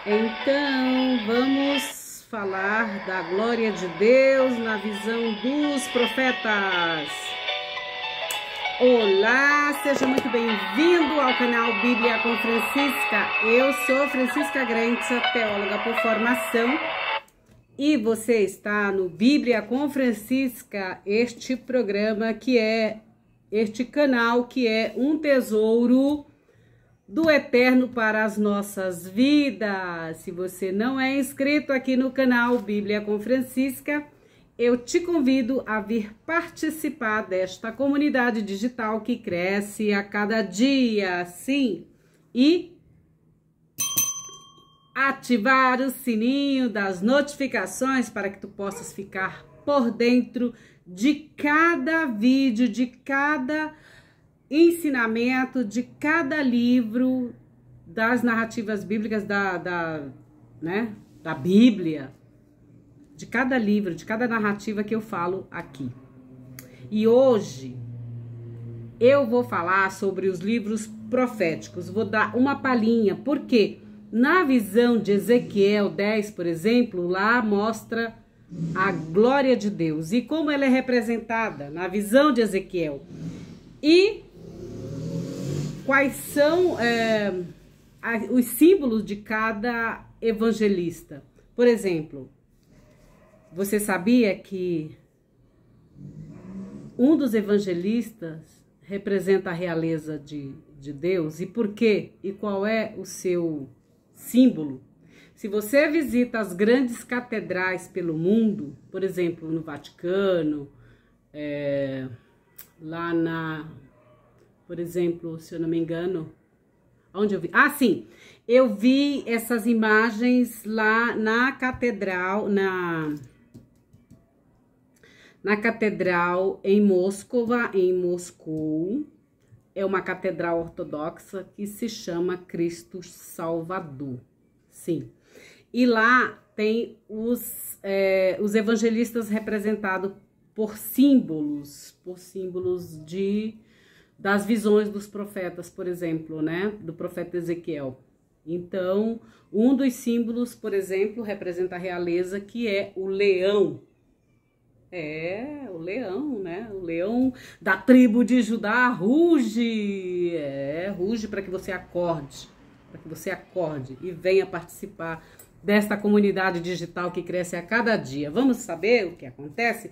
Então, vamos falar da glória de Deus na visão dos profetas. Olá, seja muito bem-vindo ao canal Bíblia com Francisca. Eu sou Francisca Grantza, teóloga por formação, e você está no Bíblia com Francisca, este programa este canal que é um tesouro do eterno para as nossas vidas. Se você não é inscrito aqui no canal Bíblia com Francisca, eu te convido a vir participar desta comunidade digital que cresce a cada dia, sim, e ativar o sininho das notificações para que tu possas ficar por dentro de cada vídeo, de cada ensinamento, de cada livro das narrativas bíblicas da Bíblia, de cada livro, de cada narrativa que eu falo aqui. E hoje eu vou falar sobre os livros proféticos, vou dar uma palhinha, porque na visão de Ezequiel 10, por exemplo, lá mostra a glória de Deus e como ela é representada na visão de Ezequiel. E quais são os símbolos de cada evangelista. Por exemplo, você sabia que um dos evangelistas representa a realeza de Deus? E por quê? E qual é o seu símbolo? Se você visita as grandes catedrais pelo mundo, por exemplo, no Vaticano, por exemplo, se eu não me engano, onde eu vi? Ah, sim, eu vi essas imagens lá na catedral, na catedral em Moscou. É uma catedral ortodoxa que se chama Cristo Salvador, sim. E lá tem os evangelistas representados por símbolos das visões dos profetas, por exemplo, né? Do profeta Ezequiel. Então, um dos símbolos, por exemplo, representa a realeza, que é o leão. O leão, né? O leão da tribo de Judá ruge. Ruge para que você acorde. Para que você acorde e venha participar desta comunidade digital que cresce a cada dia. Vamos saber o que acontece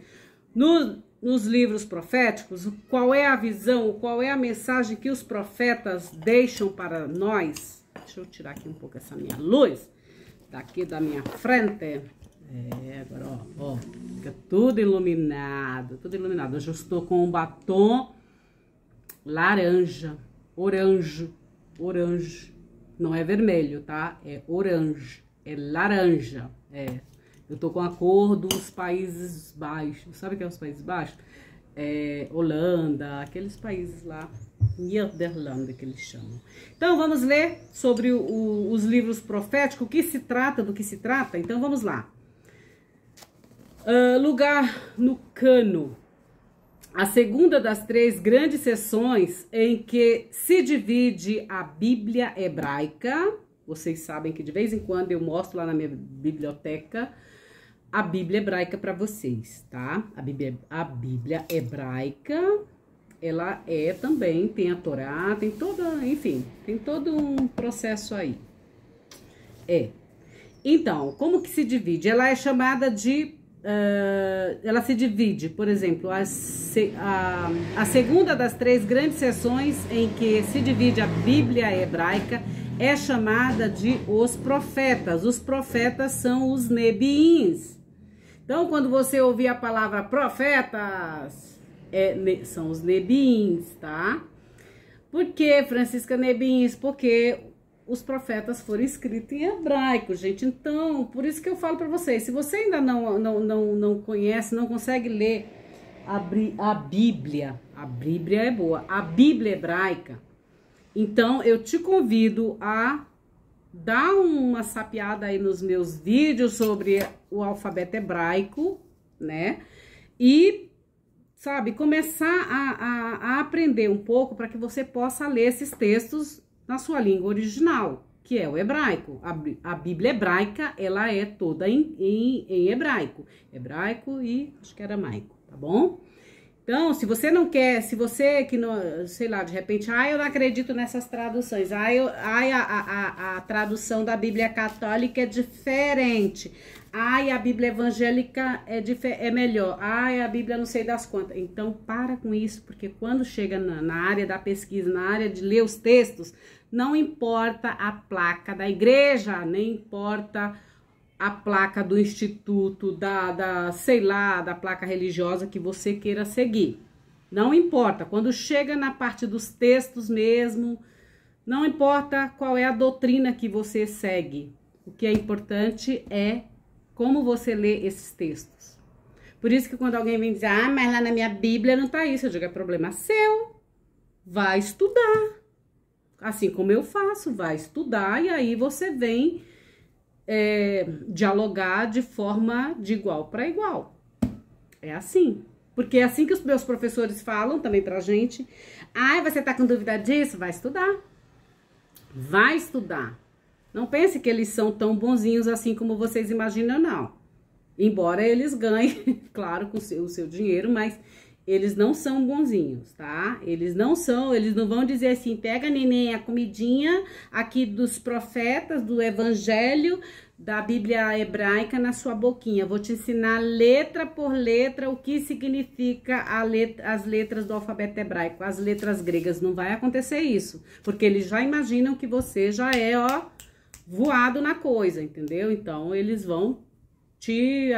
nos livros proféticos? Qual é a visão, qual é a mensagem que os profetas deixam para nós? Deixa eu tirar aqui um pouco essa minha luz daqui da minha frente. Agora, ó, fica tudo iluminado, tudo iluminado. Hoje eu estou com um batom laranja, orange, não é vermelho, tá? É orange, é laranja, Eu tô com a cor dos Países Baixos. Sabe o que é os Países Baixos? Holanda, aqueles países lá, Nederlândia que eles chamam. Então vamos ler sobre os livros proféticos, do que se trata. Então vamos lá. Lugar no cano. A segunda das três grandes sessões em que se divide a Bíblia hebraica. Vocês sabem que de vez em quando eu mostro lá na minha biblioteca a Bíblia hebraica para vocês, tá? A Bíblia hebraica, ela também, tem a Torá, tem todo um processo aí. Então, como que se divide? Ela é chamada de... ela se divide, por exemplo, a segunda das três grandes sessões em que se divide a Bíblia hebraica é chamada de os profetas. Os profetas são os nebiins. Então, quando você ouvir a palavra profetas, são os nebiins, tá? Por que, Francisca, nebiins? Porque os profetas foram escritos em hebraico, gente. Então, por isso que eu falo para vocês, se você ainda não conhece, não consegue ler a Bíblia é boa, a Bíblia hebraica, então eu te convido a dar uma sapeada aí nos meus vídeos sobre o alfabeto hebraico, né? E, sabe, começar a aprender um pouco para que você possa ler esses textos na sua língua original, que é o hebraico. A Bíblia hebraica, ela é toda em hebraico. Hebraico e acho que era aramaico, tá bom? Então, se você não quer, se você que não, sei lá, de repente, eu não acredito nessas traduções, a tradução da Bíblia católica é diferente, a Bíblia evangélica é melhor, a Bíblia não sei das quantas. Então, para com isso, porque quando chega na área da pesquisa, na área de ler os textos, não importa a placa da igreja, nem importa a placa do instituto, sei lá, da placa religiosa que você queira seguir. Não importa. Quando chega na parte dos textos mesmo, não importa qual é a doutrina que você segue. O que é importante é como você lê esses textos. Por isso que quando alguém vem dizer, mas lá na minha Bíblia não tá isso, eu digo, é problema seu. Vai estudar. Assim como eu faço, vai estudar e aí você vem dialogar de forma de igual para igual. É assim. Porque é assim que os meus professores falam também pra gente. Você tá com dúvida disso? Vai estudar. Vai estudar. Não pense que eles são tão bonzinhos assim como vocês imaginam, não. Embora eles ganhem, claro, com o seu dinheiro, mas eles não são bonzinhos, tá? Eles não vão dizer assim, pega, neném, a comidinha aqui dos profetas, do evangelho, da Bíblia hebraica na sua boquinha. Vou te ensinar letra por letra o que significa as letras do alfabeto hebraico, as letras gregas. Não vai acontecer isso, porque eles já imaginam que você já é, voado na coisa, entendeu? Então, eles vão te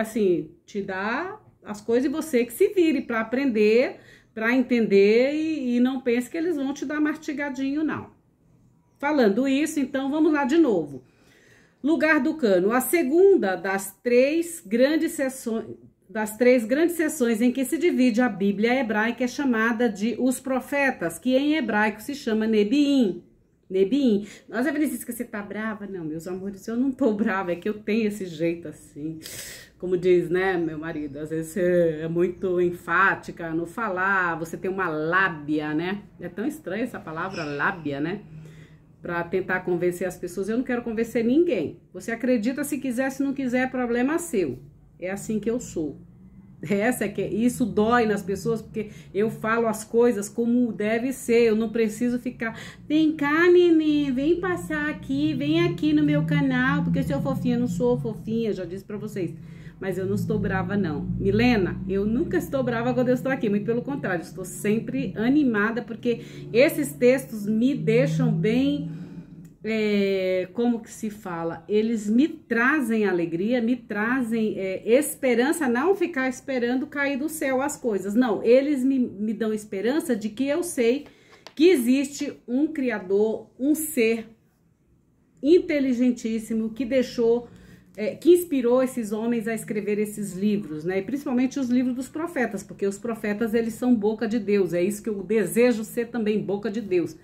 dar as coisas e você que se vire para aprender, para entender e não pense que eles vão te dar mastigadinho, não. Falando isso, então, vamos lá de novo. Lugar do cano. A segunda das três grandes sessões em que se divide a Bíblia hebraica é chamada de os profetas, que em hebraico se chama Nebiim. Nebiim. Nossa, Francisca, você tá brava? Não, meus amores, eu não tô brava, é que eu tenho esse jeito assim. Como diz, né, meu marido, às vezes você é muito enfática no falar, você tem uma lábia, né? É tão estranha essa palavra, lábia, né? Pra tentar convencer as pessoas. Eu não quero convencer ninguém. Você acredita se quiser, se não quiser, é problema seu. É assim que eu sou. Isso dói nas pessoas, porque eu falo as coisas como deve ser. Eu não preciso ficar, vem cá, neném, vem passar aqui, vem aqui no meu canal, porque eu sou fofinha. Eu não sou fofinha, já disse pra vocês. Mas eu não estou brava, não. Milena, eu nunca estou brava quando eu estou aqui. Muito pelo contrário, estou sempre animada, porque esses textos me deixam bem... como que se fala? Eles me trazem alegria, me trazem esperança, não ficar esperando cair do céu as coisas. Não, eles me dão esperança de que eu sei que existe um Criador, um ser inteligentíssimo que deixou... que inspirou esses homens a escrever esses livros, né? E principalmente os livros dos profetas, porque os profetas, eles são boca de Deus. É isso que eu desejo ser também, boca de Deus.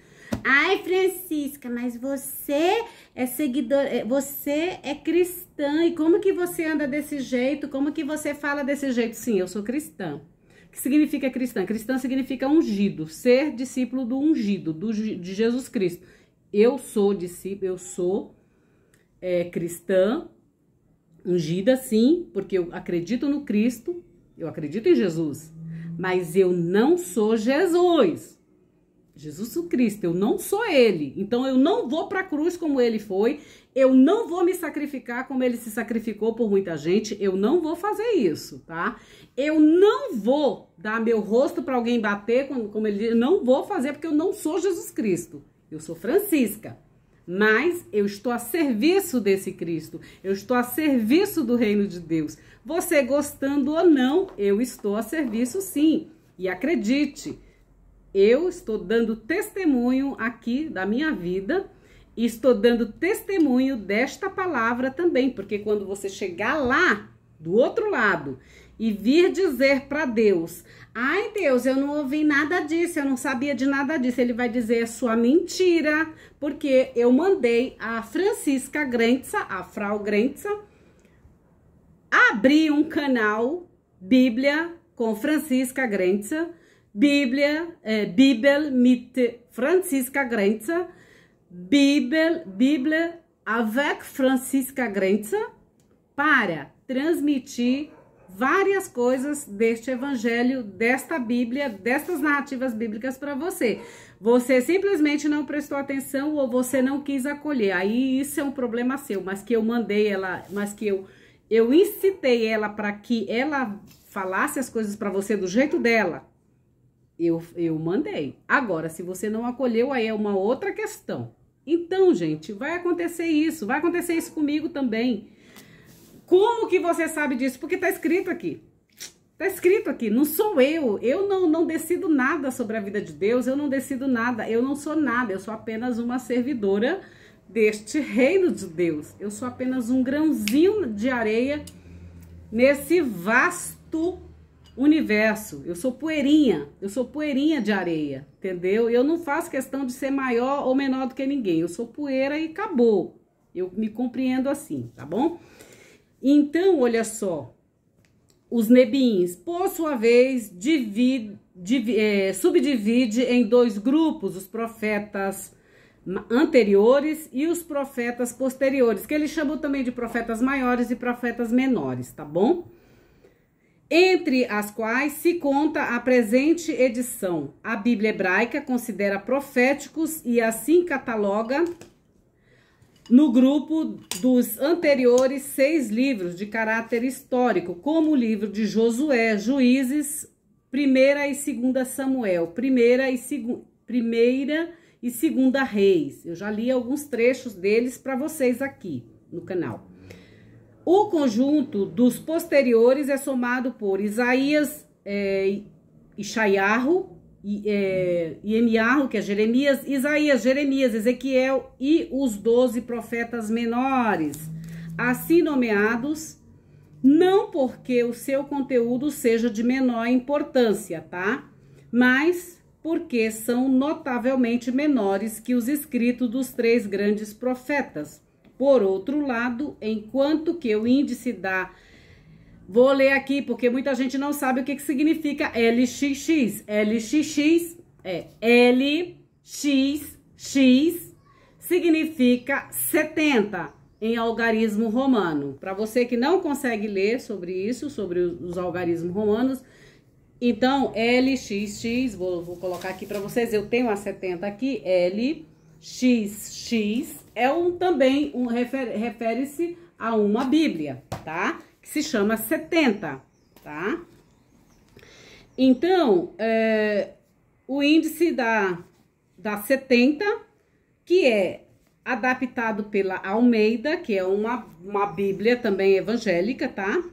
Ai, Francisca, mas você é seguidor, você é cristã, e como que você anda desse jeito? Como que você fala desse jeito? Sim, eu sou cristã. O que significa cristã? Cristã significa ungido, ser discípulo do ungido, de Jesus Cristo. Eu sou discípulo, eu sou cristã, ungida sim, porque eu acredito no Cristo, eu acredito em Jesus, mas eu não sou Jesus. Jesus Cristo, eu não sou ele, então eu não vou para a cruz como ele foi, eu não vou me sacrificar como ele se sacrificou por muita gente, eu não vou fazer isso, tá? Eu não vou dar meu rosto para alguém bater, como ele diz, não vou fazer porque eu não sou Jesus Cristo, eu sou Francisca, mas eu estou a serviço desse Cristo, eu estou a serviço do reino de Deus, você gostando ou não, eu estou a serviço sim, e acredite, eu estou dando testemunho aqui da minha vida e estou dando testemunho desta palavra também, porque quando você chegar lá, do outro lado, e vir dizer para Deus, ai Deus, eu não ouvi nada disso, eu não sabia de nada disso, ele vai dizer, é sua mentira, porque eu mandei a Francisca Grentza, a Frau Grentza, abrir um canal Bíblia com Francisca Grentza, Bibel mit Francisca Grentza, Bibel avec Francisca Grenza para transmitir várias coisas deste evangelho, desta Bíblia, destas narrativas bíblicas para você. Você simplesmente não prestou atenção ou você não quis acolher. Aí isso é um problema seu, mas que eu mandei ela, mas que eu incitei ela para que ela falasse as coisas para você do jeito dela. Eu mandei. Agora, se você não acolheu, aí é uma outra questão. Então, gente, vai acontecer isso comigo também. Como que você sabe disso? Porque tá escrito aqui. Tá escrito aqui, não sou eu. Eu não decido nada sobre a vida de Deus, eu não decido nada, eu não sou nada, eu sou apenas uma servidora deste reino de Deus. Eu sou apenas um grãozinho de areia nesse vasto universo. Eu sou poeirinha de areia, entendeu? Eu não faço questão de ser maior ou menor do que ninguém. Eu sou poeira e acabou. Eu me compreendo assim, tá bom? Então, olha só, os nebiins, por sua vez, subdivide em dois grupos, os profetas anteriores e os profetas posteriores, que ele chamou também de profetas maiores e profetas menores, tá bom? Entre as quais se conta a presente edição. A Bíblia hebraica considera proféticos e assim cataloga no grupo dos anteriores 6 livros de caráter histórico, como o livro de Josué, Juízes, 1ª e 2ª Samuel, 1ª e 2ª Reis. Eu já li alguns trechos deles para vocês aqui no canal. O conjunto dos posteriores é somado por Isaías, Ishaiarro, Emiarro, que é Jeremias, Isaías, Jeremias, Ezequiel e os 12 profetas menores, assim nomeados, não porque o seu conteúdo seja de menor importância, tá? Mas porque são notavelmente menores que os escritos dos 3 grandes profetas. Por outro lado, enquanto que o índice da... Vou ler aqui, porque muita gente não sabe o que significa LXX. LXX é LXX, significa 70 em algarismo romano. Para você que não consegue ler sobre isso, sobre os algarismos romanos, então LXX, vou colocar aqui para vocês, eu tenho a 70 aqui, LXX refere-se a uma Bíblia, tá? Que se chama 70, tá? Então, o índice da 70, que é adaptado pela Almeida, que é uma Bíblia também evangélica, tá?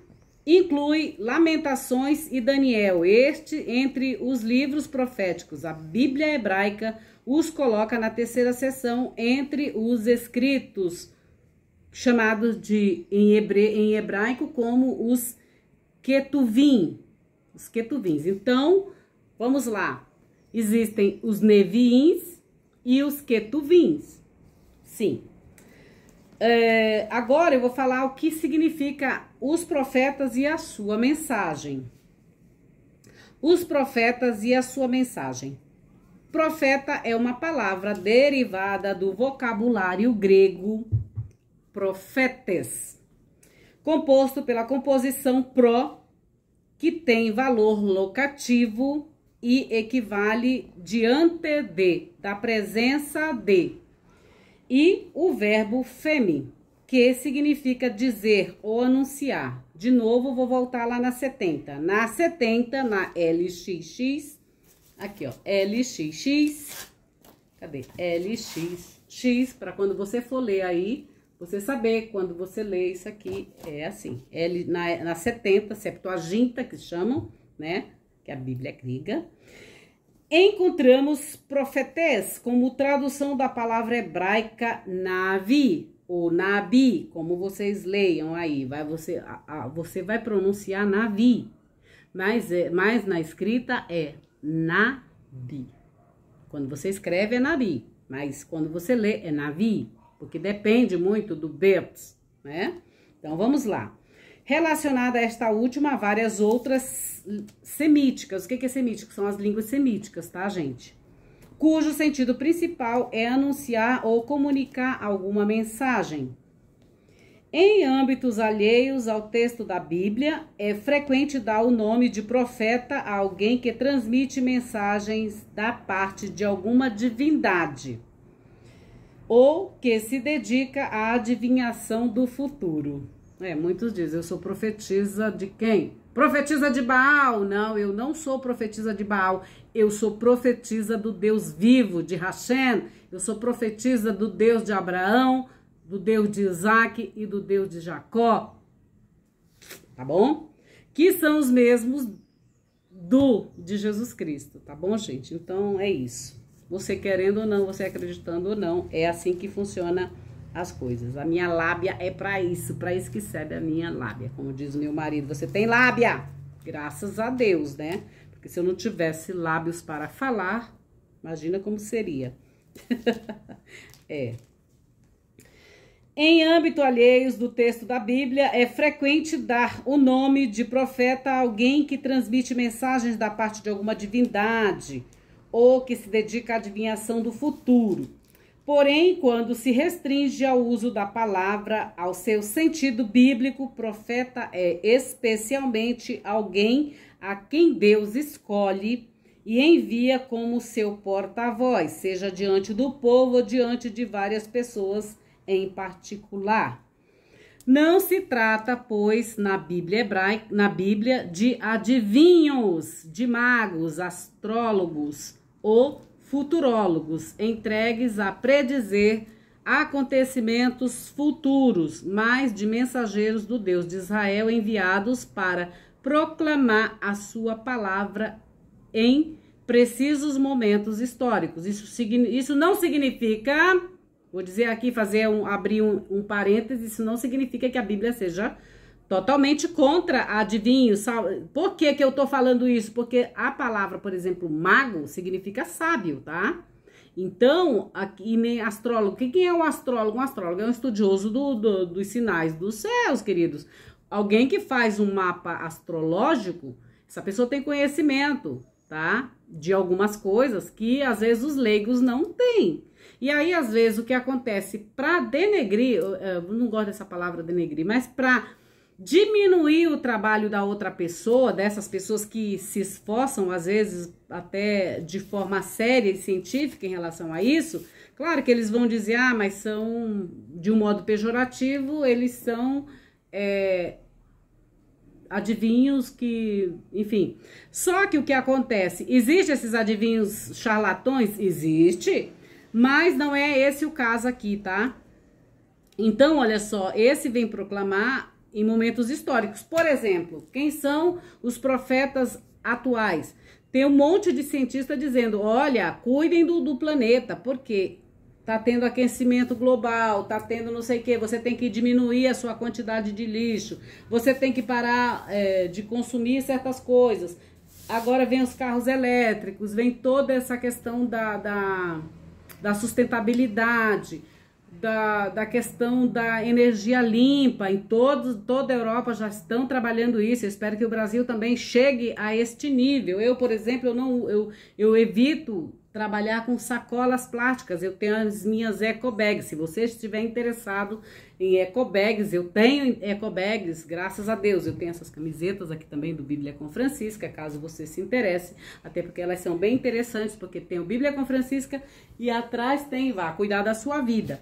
Inclui Lamentações e Daniel, entre os livros proféticos. A Bíblia hebraica os coloca na 3ª seção entre os escritos, chamados em hebraico como os Ketuvim. Os Ketuvins. Então, vamos lá. Existem os Neviins e os Ketuvins. Sim. Agora eu vou falar o que significa os profetas e a sua mensagem. Os profetas e a sua mensagem. Profeta é uma palavra derivada do vocabulário grego profetes, composto pela composição pro, que tem valor locativo e equivale diante de, da presença de, e o verbo femi, que significa dizer ou anunciar. De novo, vou voltar lá na 70. Na 70, na LXX, aqui ó, LXX, cadê? LXX, para quando você for ler aí, você saber, quando você lê isso aqui, é assim. Na 70, Septuaginta, que chamam, né? Que é a Bíblia grega. Encontramos profetés como tradução da palavra hebraica navi, ou nabi, como vocês leiam aí. Você vai pronunciar navi, mas na escrita é nabi. Quando você escreve é nabi, mas quando você lê é navi, porque depende muito do verbs, né? Então, vamos lá. Relacionada a esta última, várias outras semíticas. O que é semítico? São as línguas semíticas, tá, gente? cujo sentido principal é anunciar ou comunicar alguma mensagem. Em âmbitos alheios ao texto da Bíblia, é frequente dar o nome de profeta a alguém que transmite mensagens da parte de alguma divindade ou que se dedica à adivinhação do futuro. Muitos dizem, eu sou profetisa de quem? Profetisa de Baal. Não, eu não sou profetisa de Baal. Eu sou profetisa do Deus vivo, de Hashem. Eu sou profetisa do Deus de Abraão, do Deus de Isaac e do Deus de Jacó. Tá bom? Que são os mesmos de Jesus Cristo. Tá bom, gente? Então, é isso. Você querendo ou não, você acreditando ou não, é assim que funciona as coisas. A minha lábia é para isso que serve a minha lábia. Como diz o meu marido, você tem lábia? Graças a Deus, né? Porque se eu não tivesse lábios para falar, imagina como seria. Em âmbito alheios do texto da Bíblia, é frequente dar o nome de profeta a alguém que transmite mensagens da parte de alguma divindade ou que se dedica à adivinhação do futuro. Porém, quando se restringe ao uso da palavra ao seu sentido bíblico, profeta é especialmente alguém a quem Deus escolhe e envia como seu porta-voz, seja diante do povo ou diante de várias pessoas em particular. Não se trata, pois, na Bíblia hebraica, na Bíblia, de adivinhos, de magos, astrólogos ou futurólogos, entregues a predizer acontecimentos futuros, mas de mensageiros do Deus de Israel enviados para proclamar a sua palavra em precisos momentos históricos. Isso não significa, vou dizer aqui, abrir um parênteses, isso não significa que a Bíblia seja totalmente contra adivinhos. Por que eu tô falando isso? Porque a palavra, por exemplo, mago, significa sábio, tá? Então, aqui nem astrólogo. Quem é um astrólogo? Um astrólogo é um estudioso dos sinais dos céus, queridos. Alguém que faz um mapa astrológico, essa pessoa tem conhecimento, tá? De algumas coisas que, às vezes, os leigos não têm. E aí, às vezes, o que acontece para denegrir, eu não gosto dessa palavra denegrir, mas para diminuir o trabalho da outra pessoa, dessas pessoas que se esforçam, às vezes, até de forma séria e científica em relação a isso, claro que eles vão dizer, mas são, de um modo pejorativo, eles são adivinhos que, enfim. Só que o que acontece, existe esses adivinhos charlatões? Existe, mas não é esse o caso aqui, tá? Então, olha só, esse vem proclamar em momentos históricos. Por exemplo, quem são os profetas atuais? Tem um monte de cientista dizendo, olha, cuidem do planeta, porque tá tendo aquecimento global, tá tendo não sei o que, você tem que diminuir a sua quantidade de lixo, você tem que parar de consumir certas coisas. Agora vem os carros elétricos, vem toda essa questão da sustentabilidade, da questão da energia limpa. Em toda a Europa já estão trabalhando isso. Eu espero que o Brasil também chegue a este nível. Eu, por exemplo, eu evito trabalhar com sacolas plásticas. Eu tenho as minhas ecobags. Se você estiver interessado em ecobags, eu tenho ecobags, graças a Deus. Eu tenho essas camisetas aqui também do Bíblia com Francisca, caso você se interesse, até porque elas são bem interessantes, porque tem o Bíblia com Francisca e atrás tem, vá cuidar da sua vida.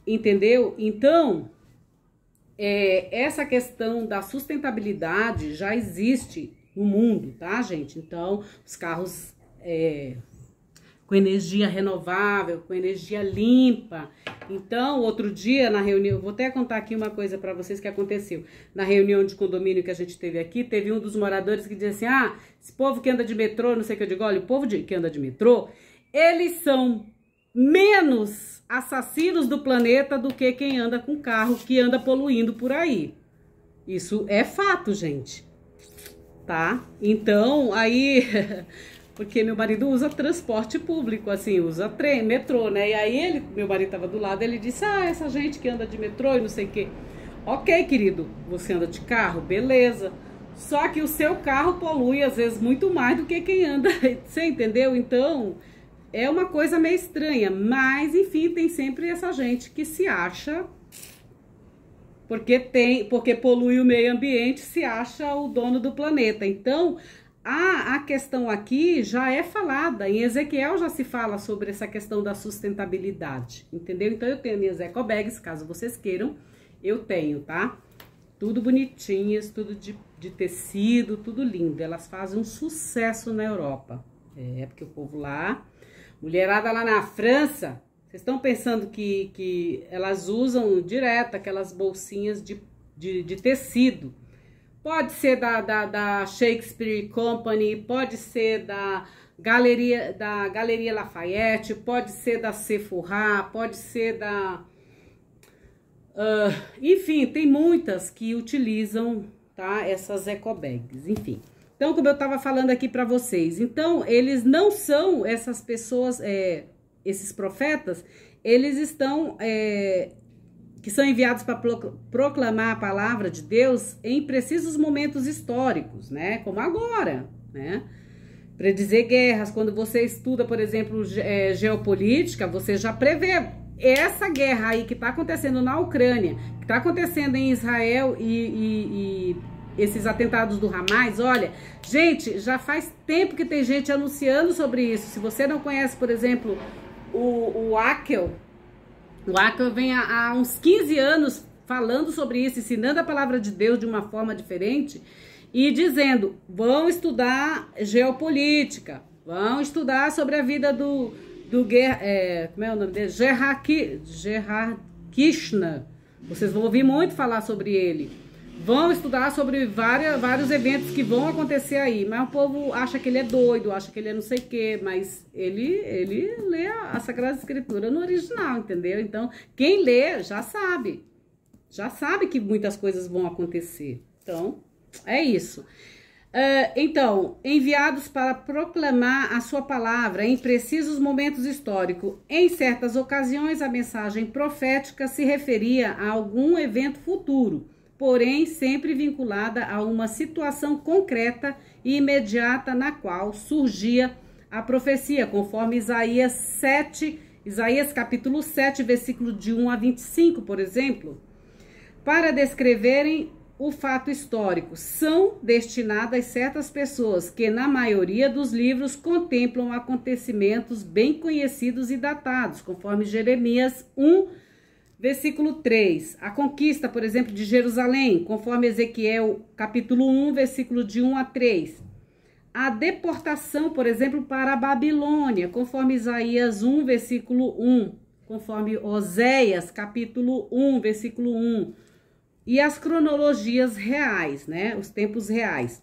Entendeu? Então, essa questão da sustentabilidade já existe no mundo, tá, gente? Então, os carros com energia renovável, com energia limpa. Então, outro dia na reunião, vou até contar aqui uma coisa para vocês que aconteceu. Na reunião de condomínio que a gente teve aqui, teve um dos moradores que disse assim, esse povo que anda de metrô, não sei o que eu digo, olha, o povo que anda de metrô, eles são menos assassinos do planeta do que quem anda com carro, que anda poluindo por aí. Isso é fato, gente. Tá? Então, aí... Porque meu marido usa transporte público, assim, usa trem, metrô, né? E aí meu marido tava do lado, ele disse, essa gente que anda de metrô e não sei o quê. Ok, querido, você anda de carro, beleza. Só que o seu carro polui, às vezes, muito mais do que quem anda, você entendeu? Então... é uma coisa meio estranha, mas enfim, tem sempre essa gente que se acha, porque polui o meio ambiente, se acha o dono do planeta. Então, a questão aqui já é falada, em Ezequiel já se fala sobre essa questão da sustentabilidade, entendeu? Então eu tenho minhas ecobags, caso vocês queiram, eu tenho, tá? Tudo bonitinhas, tudo de tecido, tudo lindo. Elas fazem um sucesso na Europa. Porque o povo lá, mulherada lá na França, vocês estão pensando que elas usam direto aquelas bolsinhas de tecido. Pode ser da Shakespeare Company, pode ser da Galeria Lafayette, pode ser da Sephora, pode ser da... enfim, tem muitas que utilizam, tá, essas ecobags, enfim. Então, como eu estava falando aqui para vocês, então, eles não são essas pessoas, esses profetas, eles estão, que são enviados para proclamar a palavra de Deus em precisos momentos históricos, né, como agora, né, predizer guerras. Quando você estuda, por exemplo, geopolítica, você já prevê essa guerra aí que está acontecendo na Ucrânia, que está acontecendo em Israel e esses atentados do Hamas. Olha, gente, já faz tempo que tem gente anunciando sobre isso. Se você não conhece, por exemplo, o Akel vem há uns 15 anos falando sobre isso, ensinando a palavra de Deus de uma forma diferente e dizendo, vão estudar geopolítica, vão estudar sobre a vida do como é o nome dele? Gerhard Kirchner. Vocês vão ouvir muito falar sobre ele. Vão estudar sobre vários eventos que vão acontecer aí. Mas o povo acha que ele é doido, acha que ele é não sei o quê. Mas ele lê a Sagrada Escritura no original, entendeu? Então, quem lê já sabe. Já sabe que muitas coisas vão acontecer. Então, é isso. Então, enviados para proclamar a sua palavra em precisos momentos históricos. Em certas ocasiões, a mensagem profética se referia a algum evento futuro, porém sempre vinculada a uma situação concreta e imediata na qual surgia a profecia, conforme Isaías capítulo 7, versículo de 1 a 25, por exemplo, para descreverem o fato histórico, são destinadas certas pessoas que, na maioria dos livros, contemplam acontecimentos bem conhecidos e datados, conforme Jeremias 1, versículo 3. A conquista, por exemplo, de Jerusalém, conforme Ezequiel, capítulo 1, versículo de 1 a 3. A deportação, por exemplo, para a Babilônia, conforme Isaías 1, versículo 1. Conforme Oséias, capítulo 1, versículo 1. E as cronologias reais, né? Os tempos reais.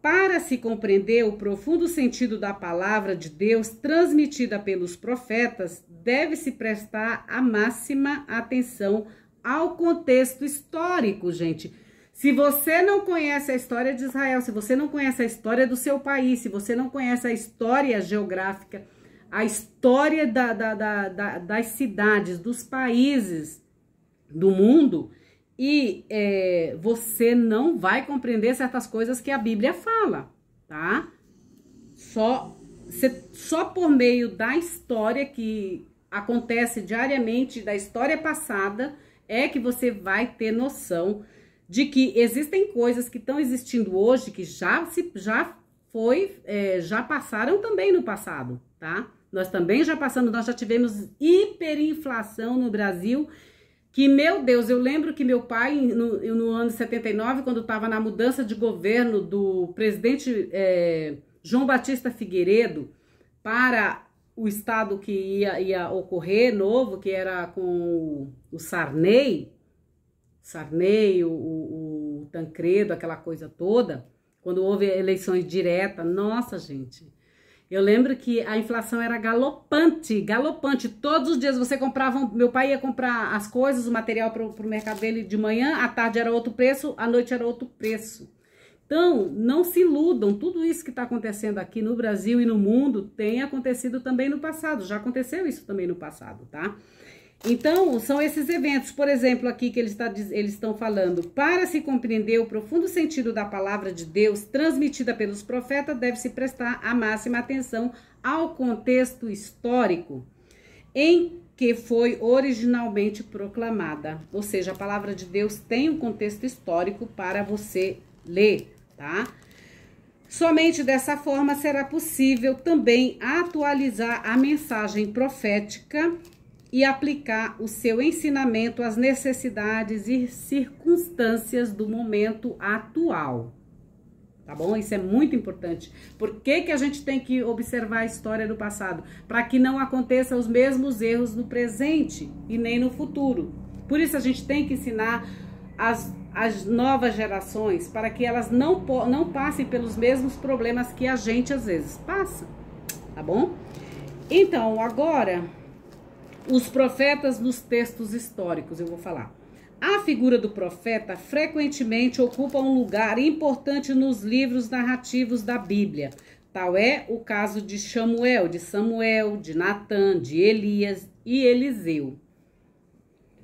Para se compreender o profundo sentido da palavra de Deus transmitida pelos profetas, deve-se prestar a máxima atenção ao contexto histórico, gente. Se você não conhece a história de Israel, se você não conhece a história do seu país, se você não conhece a história geográfica, a história das cidades, dos países do mundo, e você não vai compreender certas coisas que a Bíblia fala, tá? Só por meio da história que acontece diariamente, da história passada, é que você vai ter noção de que existem coisas que estão existindo hoje que já passaram também no passado, tá? Nós também já passamos, nós já tivemos hiperinflação no Brasil, que, meu Deus, eu lembro que meu pai, no ano de 79, quando estava na mudança de governo do presidente João Batista Figueiredo para o estado que ia ocorrer novo, que era com o Sarney, o Tancredo, aquela coisa toda, quando houve eleições diretas, nossa, gente... Eu lembro que a inflação era galopante. Todos os dias você comprava, meu pai ia comprar as coisas, o material para o mercado dele de manhã, à tarde era outro preço, à noite era outro preço. Então, não se iludam, tudo isso que está acontecendo aqui no Brasil e no mundo tem acontecido também no passado, já aconteceu isso também no passado, tá? Então, são esses eventos, por exemplo, aqui que eles estão falando, para se compreender o profundo sentido da palavra de Deus transmitida pelos profetas, deve-se prestar a máxima atenção ao contexto histórico em que foi originalmente proclamada. Ou seja, a palavra de Deus tem um contexto histórico para você ler, tá? Somente dessa forma será possível também atualizar a mensagem profética e aplicar o seu ensinamento às necessidades e circunstâncias do momento atual. Tá bom? Isso é muito importante. Por que que a gente tem que observar a história do passado? Para que não aconteçam os mesmos erros no presente e nem no futuro. Por isso a gente tem que ensinar as novas gerações para que elas não passem pelos mesmos problemas que a gente às vezes passa. Tá bom? Então, agora, os profetas nos textos históricos, eu vou falar. A figura do profeta frequentemente ocupa um lugar importante nos livros narrativos da Bíblia. Tal é o caso de Samuel, de Natã, de Elias e Eliseu,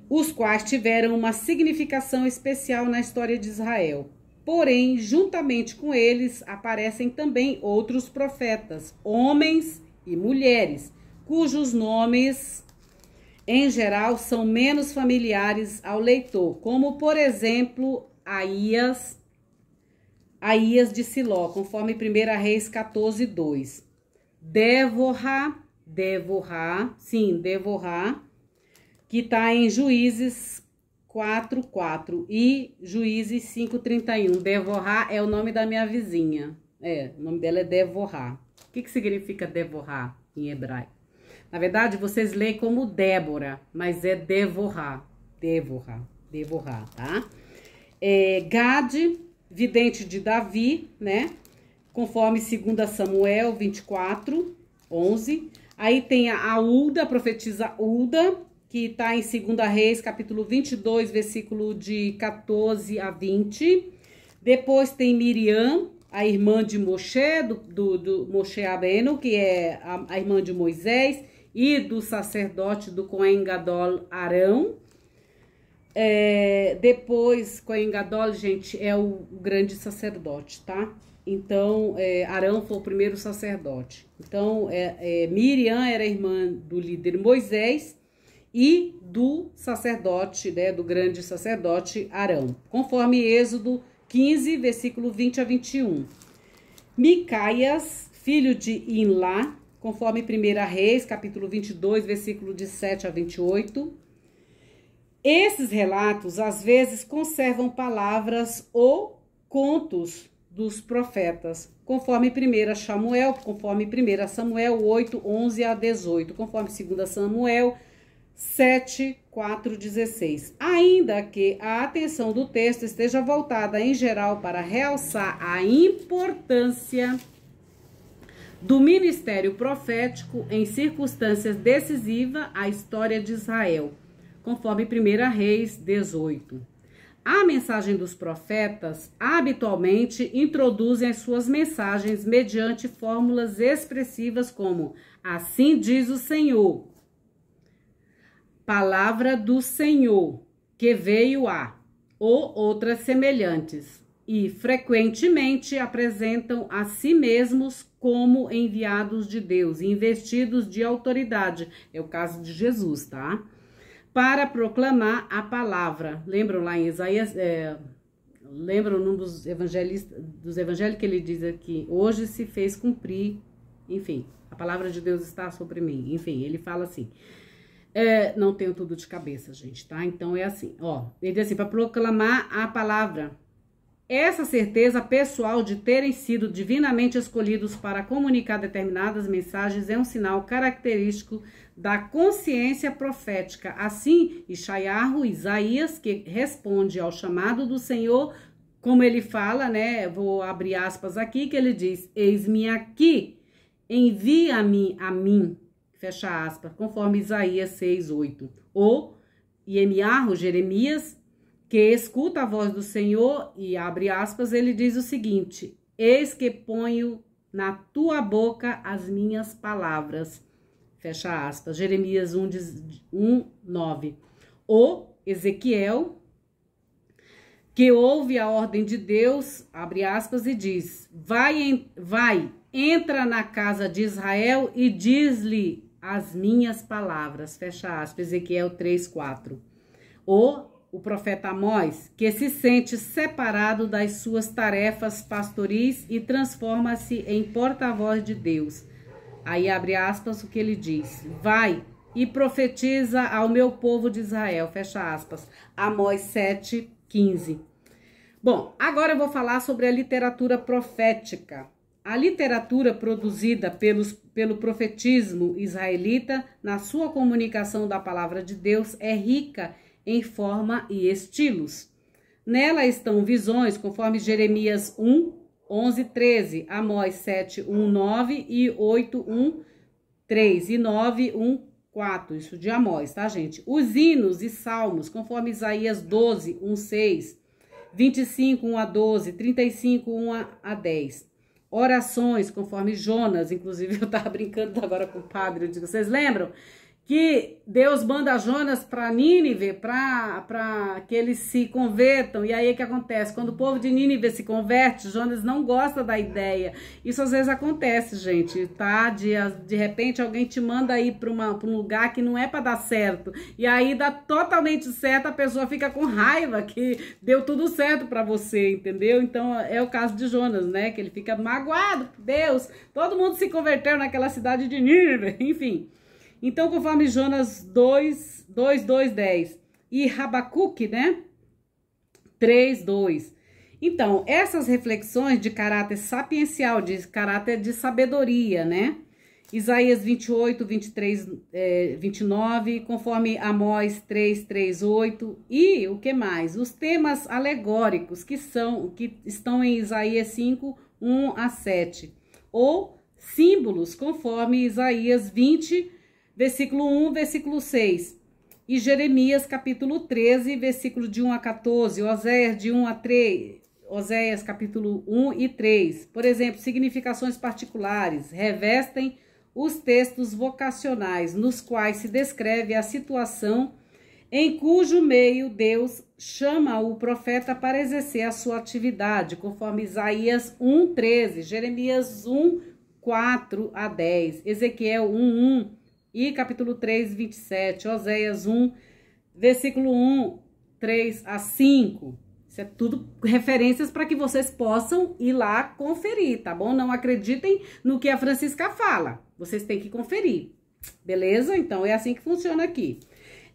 os quais tiveram uma significação especial na história de Israel. Porém, juntamente com eles, aparecem também outros profetas, homens e mulheres, cujos nomes, em geral, são menos familiares ao leitor, como, por exemplo, Aías de Siló, conforme 1 Reis 14:2. Devorá, que está em Juízes 4:4 e Juízes 5:31. Devorá é o nome da minha vizinha. O nome dela é Devorá. O que significa Devorá em hebraico? Na verdade, vocês leem como Débora, mas é Devorá, tá? Gade, vidente de Davi, né? Conforme 2 Samuel 24:11. Aí tem a Ulda, a profetisa Ulda, que está em 2 Reis, capítulo 22, versículo de 14 a 20. Depois tem Miriam, a irmã de Moshe, do Moshe Rabbeinu, que é a irmã de Moisés, e do sacerdote do Cohen Gadol Arão. Depois, Cohen Gadol, gente, é o grande sacerdote, tá? Então, Arão foi o primeiro sacerdote. Então, Miriam era irmã do líder Moisés e do sacerdote, né, do grande sacerdote Arão, conforme Êxodo 15, versículo 20 a 21. Micaias, filho de Imlá, conforme 1 Reis, capítulo 22, versículo de 7 a 28. Esses relatos, às vezes, conservam palavras ou contos dos profetas, conforme 1 Samuel 8, 11 a 18, conforme 2 Samuel 7, 4, 16. Ainda que a atenção do texto esteja voltada, em geral, para realçar a importância do ministério profético em circunstâncias decisivas à história de Israel, conforme 1 Reis 18. A mensagem dos profetas habitualmente introduzem as suas mensagens mediante fórmulas expressivas como assim diz o Senhor, palavra do Senhor, que veio a, ou outras semelhantes, e frequentemente apresentam a si mesmos como enviados de Deus, investidos de autoridade, é o caso de Jesus, tá? Para proclamar a palavra. Lembram lá em Isaías, lembram num dos evangelhos que ele diz aqui, hoje se fez cumprir, enfim, a palavra de Deus está sobre mim, enfim, ele fala assim. Não tenho tudo de cabeça, gente, tá? Então é assim, ó, ele diz assim, para proclamar a palavra. Essa certeza pessoal de terem sido divinamente escolhidos para comunicar determinadas mensagens é um sinal característico da consciência profética. Assim, Isaías, que responde ao chamado do Senhor, como ele fala, né? Vou abrir aspas aqui, que ele diz, eis-me aqui, envia-me a mim, fecha aspas, conforme Isaías 6:8. Ou Jeremias, que escuta a voz do Senhor, e abre aspas, ele diz o seguinte, eis que ponho na tua boca as minhas palavras, fecha aspas. Jeremias 1, 9. O Ezequiel, que ouve a ordem de Deus, abre aspas, e diz: vai, entra na casa de Israel e diz-lhe as minhas palavras, fecha aspas. Ezequiel 3, 4. O profeta Amós, que se sente separado das suas tarefas pastoris e transforma-se em porta-voz de Deus. Aí abre aspas o que ele diz: vai e profetiza ao meu povo de Israel, fecha aspas. Amós 7, 15. Bom, agora eu vou falar sobre a literatura profética. A literatura produzida pelo profetismo israelita na sua comunicação da palavra de Deus é rica em forma e estilos. Nela estão visões conforme Jeremias 1, 11, 13, Amós 7, 1, 9 e 8, 1, 3 e 9, 1, 4. Isso de Amós, tá, gente? Os hinos e salmos conforme Isaías 12, 1, 6, 25, 1 a 12, 35, 1 a 10. Orações conforme Jonas, inclusive eu tava brincando agora com o padre, eu digo, vocês lembram? Que Deus manda Jonas para Nínive para que eles se convertam. E aí o que acontece? Quando o povo de Nínive se converte, Jonas não gosta da ideia. Isso às vezes acontece, gente, tá? De repente alguém te manda ir para um lugar que não é para dar certo. E aí dá totalmente certo, a pessoa fica com raiva que deu tudo certo para você, entendeu? Então é o caso de Jonas, né? Que ele fica magoado, Deus, todo mundo se converteu naquela cidade de Nínive, enfim. Então, conforme Jonas 2, 10 e Rabacuque, né? 3, 2. Então, essas reflexões de caráter sapiencial, de caráter de sabedoria, né? Isaías 28, 23, 29, conforme Amós 3, 3, 8. E o que mais? Os temas alegóricos que estão em Isaías 5, 1 a 7. Ou símbolos, conforme Isaías 20, versículo 1, versículo 6. E Jeremias, capítulo 13, versículo de 1 a 14. Oséias, de 1 a 3. Oséias, capítulo 1 e 3. Por exemplo, significações particulares revestem os textos vocacionais, nos quais se descreve a situação em cujo meio Deus chama o profeta para exercer a sua atividade, conforme Isaías 1, 13. Jeremias 1, 4 a 10. Ezequiel 1, 1. E capítulo 3, 27, Oséias 1, versículo 1, 3 a 5. Isso é tudo referências para que vocês possam ir lá conferir, tá bom? Não acreditem no que a Francisca fala. Vocês têm que conferir, beleza? Então, é assim que funciona aqui.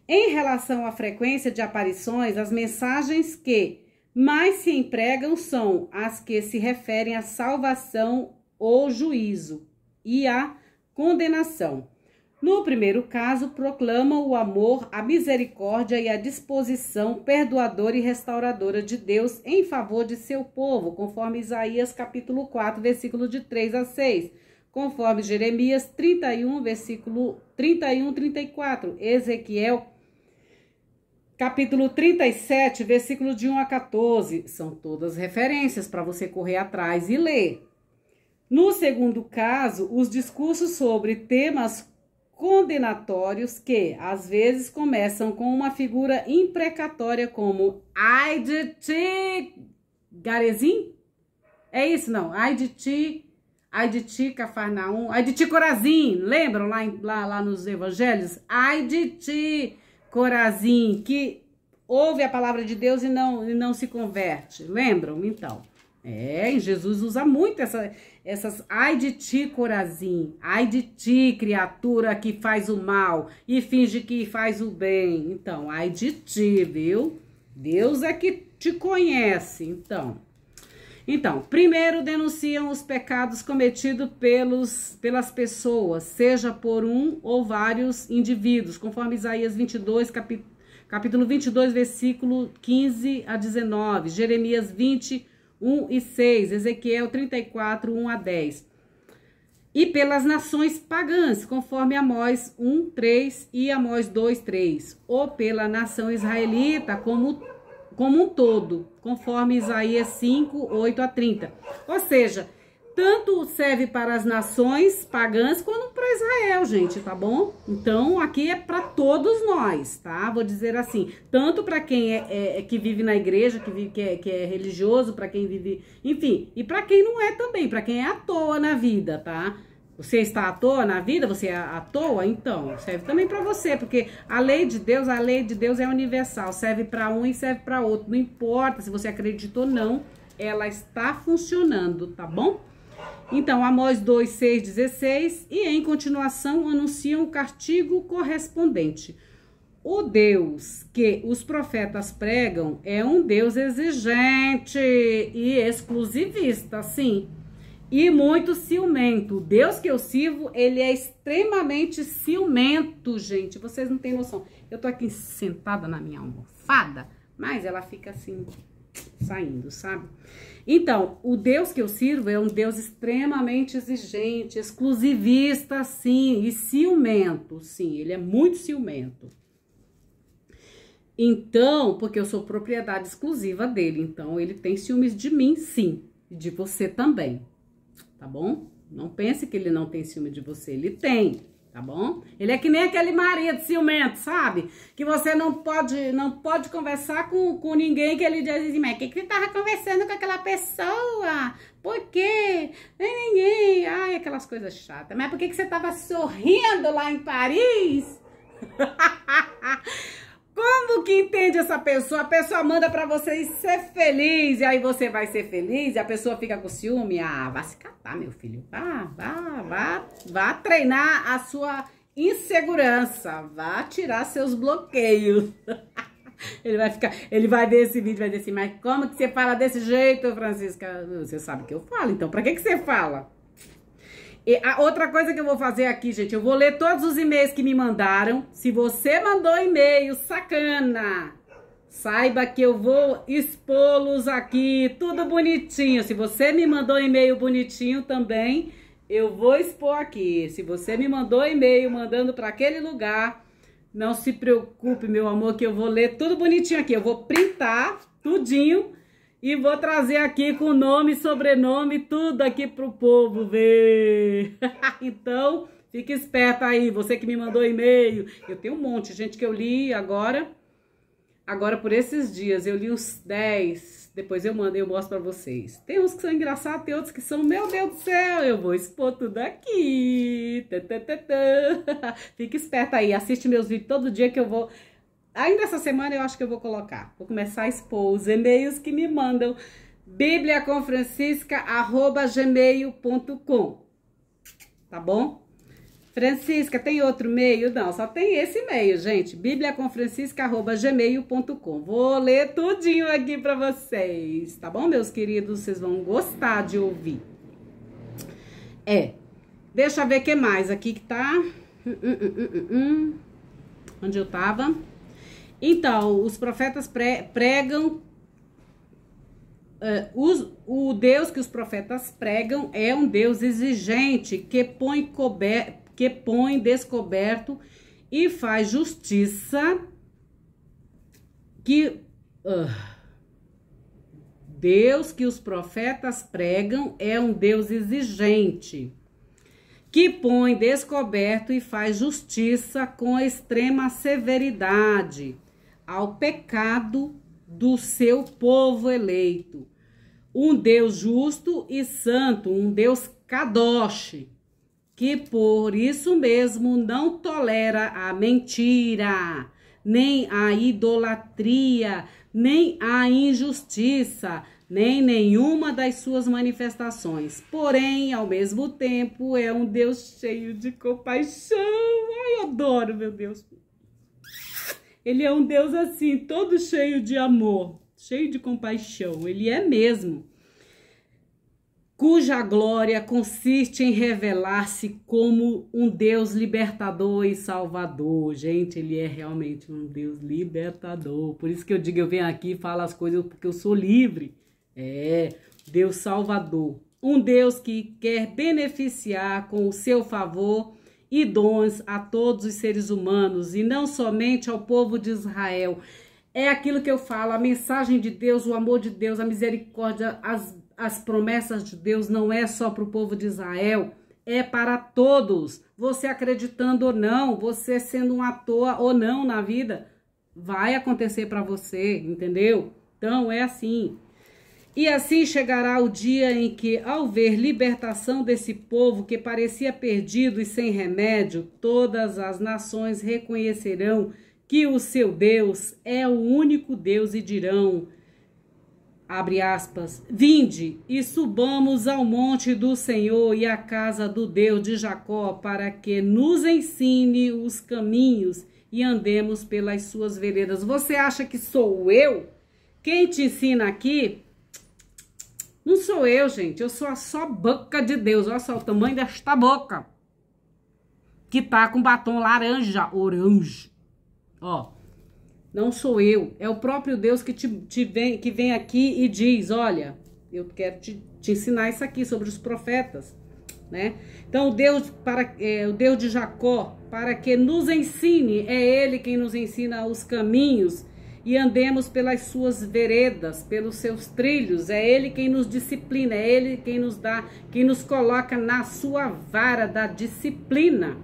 Em relação à frequência de aparições, as mensagens que mais se empregam são as que se referem à salvação ou juízo e à condenação. No primeiro caso, proclamam o amor, a misericórdia e a disposição perdoadora e restauradora de Deus em favor de seu povo, conforme Isaías capítulo 4, versículo de 3 a 6, conforme Jeremias 31, versículo 31, 34, Ezequiel capítulo 37, versículo de 1 a 14. São todas referências para você correr atrás e ler. No segundo caso, os discursos sobre temas condenatórios que, às vezes, começam com uma figura imprecatória como ai de ti, Garezim? É isso, não? Ai de ti, Cafarnaum, ai de ti, Corazim. Lembram lá nos evangelhos? Ai de ti, Corazim, que ouve a palavra de Deus e não se converte. Lembram? Então, Jesus usa muito essas ai de ti, Corazim, ai de ti, criatura que faz o mal e finge que faz o bem. Então, ai de ti, viu? Deus é que te conhece. Então, primeiro denunciam os pecados cometidos pelas pessoas, seja por um ou vários indivíduos, conforme Isaías 22, capítulo 22, versículo 15 a 19, Jeremias 20, 1 e 6, Ezequiel 34, 1 a 10. E pelas nações pagãs, conforme Amós 1, 3 e Amós 2, 3. Ou pela nação israelita como um todo, conforme Isaías 5, 8 a 30. Ou seja, Tanto serve para as nações pagãs quanto para Israel, gente, tá bom? Então, aqui é para todos nós, tá? Vou dizer assim, tanto para quem que vive na igreja, que é religioso, para quem vive, enfim, e para quem não é também, para quem é à toa na vida, tá? Você está à toa na vida, você é à toa, então serve também para você, porque a lei de Deus é universal, serve para um e serve para outro, não importa se você acredita ou não, ela está funcionando, tá bom? Então, Amós 2, 6, 16, e em continuação anunciam o castigo correspondente. O Deus que os profetas pregam é um Deus exigente e exclusivista, sim, e muito ciumento. O Deus que eu sirvo, ele é extremamente ciumento, gente, vocês não têm noção. Eu tô aqui sentada na minha almofada, mas ela fica assim, saindo, sabe? Então, o Deus que eu sirvo é um Deus extremamente exigente, exclusivista, sim, e ciumento, sim, ele é muito ciumento. Então, porque eu sou propriedade exclusiva dele, então ele tem ciúmes de mim, sim, e de você também, tá bom? Não pense que ele não tem ciúme de você, ele tem. Tá bom? Ele é que nem aquele marido ciumento, sabe? Que você não pode conversar com ninguém, que ele diz assim, mas que você tava conversando com aquela pessoa? Por quê? Nem ninguém. Ai, aquelas coisas chatas. Mas por que você tava sorrindo lá em Paris? Como que entende essa pessoa? A pessoa manda pra você ser feliz, e aí você vai ser feliz, e a pessoa fica com ciúme. Ah, vá se catar, meu filho. Vá treinar a sua insegurança. Vá tirar seus bloqueios. Ele vai ver esse vídeo e vai dizer assim, mas como que você fala desse jeito, Francisca? Você sabe que eu falo, então pra que você fala? E a outra coisa que eu vou fazer aqui, gente, eu vou ler todos os e-mails que me mandaram. Se você mandou e-mail sacana, saiba que eu vou expô-los aqui, tudo bonitinho. Se você me mandou e-mail bonitinho também, eu vou expor aqui. Se você me mandou e-mail mandando para aquele lugar, não se preocupe, meu amor, que eu vou ler tudo bonitinho aqui. Eu vou printar tudinho e vou trazer aqui com nome, sobrenome, tudo aqui pro povo ver. Então, fique esperta aí, você que me mandou e-mail. Eu tenho um monte, gente, que eu li agora por esses dias. Eu li uns 10, depois eu mostro pra vocês. Tem uns que são engraçados, tem outros que são, meu Deus do céu, eu vou expor tudo aqui. Fique esperta aí, assiste meus vídeos todo dia que eu vou... Ainda essa semana eu acho que eu vou colocar. Vou começar a expor os e-mails que me mandam. bibliacomfrancisca@gmail.com. Tá bom? Francisca, tem outro e-mail? Não, só tem esse e-mail, gente. bibliacomfrancisca@gmail.com. Vou ler tudinho aqui pra vocês. Tá bom, meus queridos? Vocês vão gostar de ouvir. Deixa eu ver o que mais aqui que tá. Onde eu tava? Então, os profetas pregam, o Deus que os profetas pregam é um Deus exigente, que põe descoberto e faz justiça, Deus que os profetas pregam é um Deus exigente, que põe descoberto e faz justiça com extrema severidade ao pecado do seu povo eleito. Um Deus justo e santo, um Deus kadosh, que por isso mesmo não tolera a mentira, nem a idolatria, nem a injustiça, nem nenhuma das suas manifestações. Porém, ao mesmo tempo, é um Deus cheio de compaixão. Ai, eu adoro, meu Deus. Ele é um Deus assim, todo cheio de amor, cheio de compaixão. Ele é mesmo. Cuja glória consiste em revelar-se como um Deus libertador e salvador. Gente, ele é realmente um Deus libertador. Por isso que eu digo, eu venho aqui e falo as coisas porque eu sou livre. Deus salvador. Um Deus que quer beneficiar com o seu favor e dons a todos os seres humanos e não somente ao povo de Israel. É aquilo que eu falo, a mensagem de Deus, o amor de Deus, a misericórdia, as promessas de Deus não é só para o povo de Israel, é para todos. Você acreditando ou não, você sendo um ator ou não na vida, vai acontecer para você, entendeu? Então é assim. E assim chegará o dia em que, ao ver libertação desse povo que parecia perdido e sem remédio, todas as nações reconhecerão que o seu Deus é o único Deus e dirão, abre aspas, vinde e subamos ao monte do Senhor e à casa do Deus de Jacó, para que nos ensine os caminhos e andemos pelas suas veredas. Você acha que sou eu? Quem te ensina aqui? Não sou eu, gente. Eu sou a só boca de Deus. Olha só o tamanho desta boca. Que tá com batom laranja, orange. Ó. Não sou eu. É o próprio Deus que vem aqui e diz, olha, eu quero te ensinar isso aqui sobre os profetas, né? Então, o Deus de Jacó, para que nos ensine, é Ele quem nos ensina os caminhos e andemos pelas suas veredas, pelos seus trilhos. É Ele quem nos disciplina, é Ele quem nos dá, quem nos coloca na sua vara da disciplina,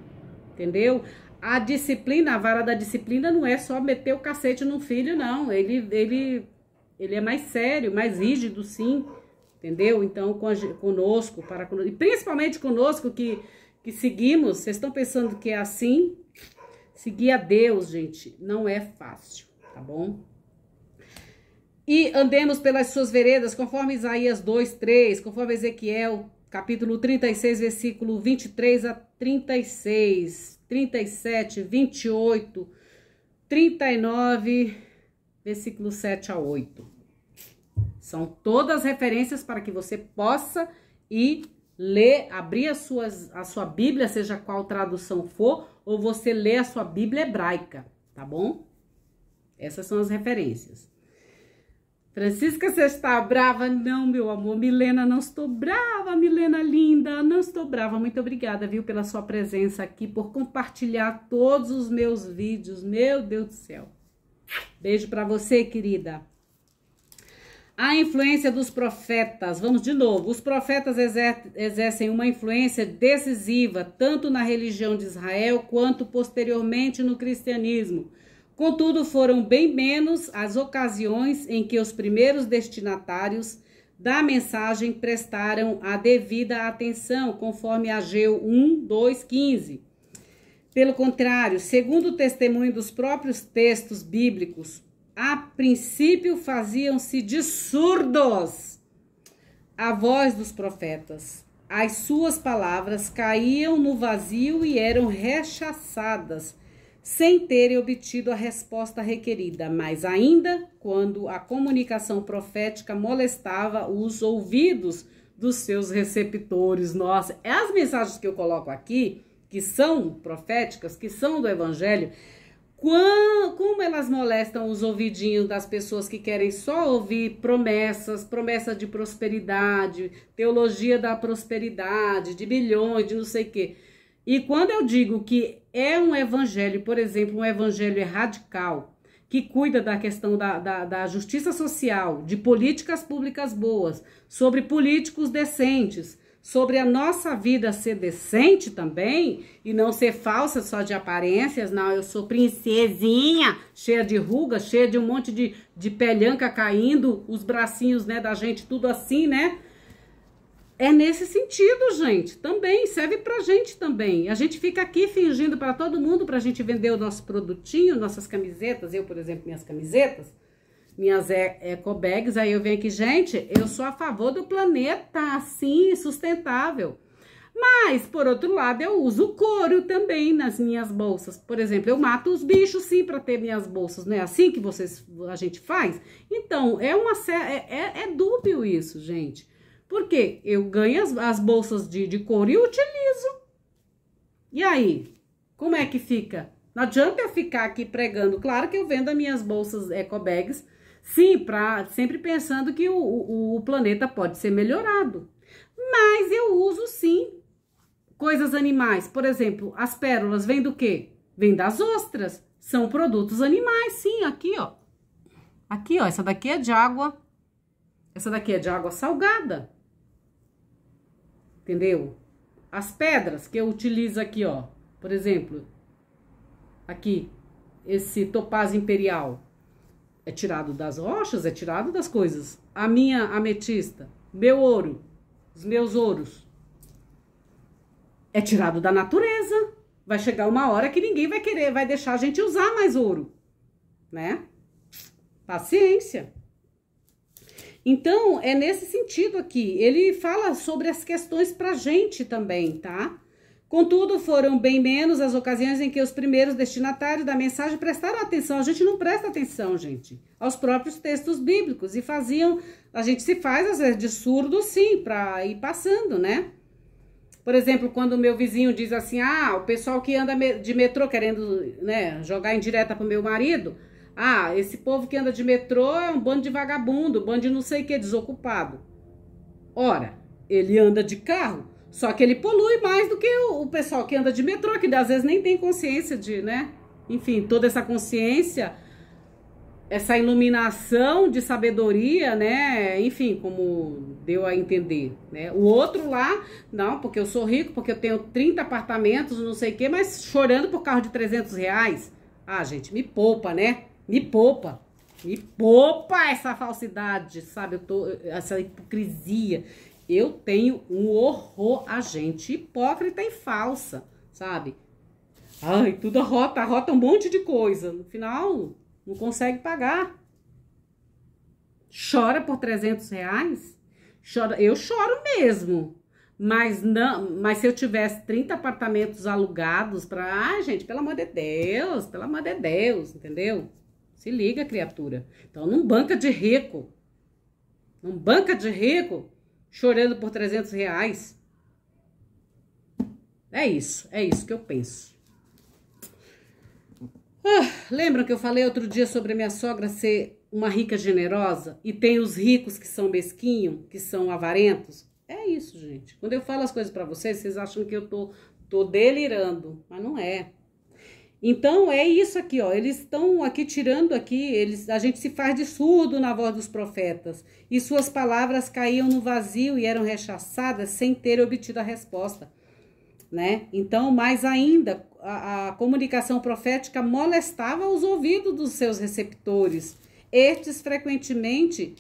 entendeu? A disciplina, a vara da disciplina não é só meter o cacete no filho, não. Ele é mais sério, mais rígido, sim, entendeu? Então, conosco, e principalmente conosco que seguimos, vocês estão pensando que é assim? Seguir a Deus, gente, não é fácil. Tá bom? E andemos pelas suas veredas, conforme Isaías 2:3, conforme Ezequiel, capítulo 36, versículo 23 a 36, 37, 28, 39, versículo 7 a 8. São todas referências para que você possa ir ler, abrir a sua Bíblia, seja qual tradução for, ou você ler a sua Bíblia hebraica, tá bom? Essas são as referências. Francisca, você está brava? Não, meu amor. Milena, não estou brava. Milena linda, não estou brava. Muito obrigada, viu, pela sua presença aqui, por compartilhar todos os meus vídeos. Meu Deus do céu. Beijo para você, querida. A influência dos profetas. Vamos de novo. Os profetas exercem uma influência decisiva, tanto na religião de Israel, quanto posteriormente no cristianismo. Contudo, foram bem menos as ocasiões em que os primeiros destinatários da mensagem prestaram a devida atenção, conforme Ageu 1:2-15. Pelo contrário, segundo o testemunho dos próprios textos bíblicos, a princípio faziam-se de surdos à voz dos profetas. As suas palavras caíam no vazio e eram rechaçadas, sem terem obtido a resposta requerida, mas ainda quando a comunicação profética molestava os ouvidos dos seus receptores. Nossa, as mensagens que eu coloco aqui, que são proféticas, que são do evangelho, como elas molestam os ouvidinhos das pessoas que querem só ouvir promessas de prosperidade, teologia da prosperidade, de bilhões, de não sei o quê. E quando eu digo que é um evangelho, por exemplo, um evangelho radical, que cuida da questão da justiça social, de políticas públicas boas, sobre políticos decentes, sobre a nossa vida ser decente também, e não ser falsa só de aparências, não, eu sou princesinha, cheia de rugas, cheia de um monte de pelhanca caindo, os bracinhos, né, da gente, tudo assim, né? É nesse sentido, gente, também, serve pra gente também. A gente fica aqui fingindo para todo mundo, pra gente vender o nosso produtinho, nossas camisetas, eu, por exemplo, minhas camisetas, minhas eco bags, aí eu venho aqui, gente, eu sou a favor do planeta, assim, sustentável. Mas, por outro lado, eu uso couro também nas minhas bolsas. Por exemplo, eu mato os bichos, sim, para ter minhas bolsas. Não é assim que a gente faz? Então, é dúbio isso, gente. Porque eu ganho as bolsas de couro e utilizo. E aí? Como é que fica? Não adianta eu ficar aqui pregando. Claro que eu vendo as minhas bolsas eco bags, sim, sempre pensando que o planeta pode ser melhorado. Mas eu uso, sim, coisas animais. Por exemplo, as pérolas vêm do quê? Vêm das ostras. São produtos animais, sim, aqui, ó. Aqui, ó, essa daqui é de água. Essa daqui é de água salgada. Entendeu? As pedras que eu utilizo aqui, ó. Por exemplo, aqui, esse topázio imperial. É tirado das rochas, é tirado das coisas. A minha ametista, meu ouro, os meus ouros. É tirado da natureza. Vai chegar uma hora que ninguém vai querer, vai deixar a gente usar mais ouro. Né? Paciência. Então, é nesse sentido aqui. Ele fala sobre as questões pra gente também, tá? Contudo, foram bem menos as ocasiões em que os primeiros destinatários da mensagem prestaram atenção. A gente não presta atenção, gente, aos próprios textos bíblicos. E faziam... A gente se faz, às vezes, de surdo, sim, pra ir passando, né? Por exemplo, quando o meu vizinho diz assim, o pessoal que anda de metrô querendo, né, jogar indireta pro meu marido... esse povo que anda de metrô é um bando de vagabundo, um bando de não sei o que, desocupado. Ora, ele anda de carro, só que ele polui mais do que o pessoal que anda de metrô, que às vezes nem tem consciência de, né? Enfim, toda essa consciência, essa iluminação de sabedoria, né? Enfim, como deu a entender, né? O outro lá, não, porque eu sou rico, porque eu tenho 30 apartamentos, não sei o que, mas chorando por carro de R$300. Gente, me poupa, né? Me poupa essa falsidade, sabe? Essa hipocrisia. Eu tenho um horror a gente hipócrita e falsa, sabe? Tudo arrota um monte de coisa. No final, não consegue pagar. Chora por R$300? Eu choro mesmo. Mas se eu tivesse 30 apartamentos alugados gente, pelo amor de Deus, entendeu? Se liga, criatura. Então, não banca de rico. Chorando por R$300. É isso que eu penso. Lembram que eu falei outro dia sobre a minha sogra ser uma rica generosa? E tem os ricos que são mesquinhos, que são avarentos? É isso, gente. Quando eu falo as coisas pra vocês, vocês acham que eu tô delirando, mas não é. Então, é isso aqui, ó. Eles estão aqui tirando aqui, a gente se faz de surdo na voz dos profetas. E suas palavras caíam no vazio e eram rechaçadas sem ter obtido a resposta, né? Então, mais ainda, a comunicação profética molestava os ouvidos dos seus receptores. Estes, frequentemente,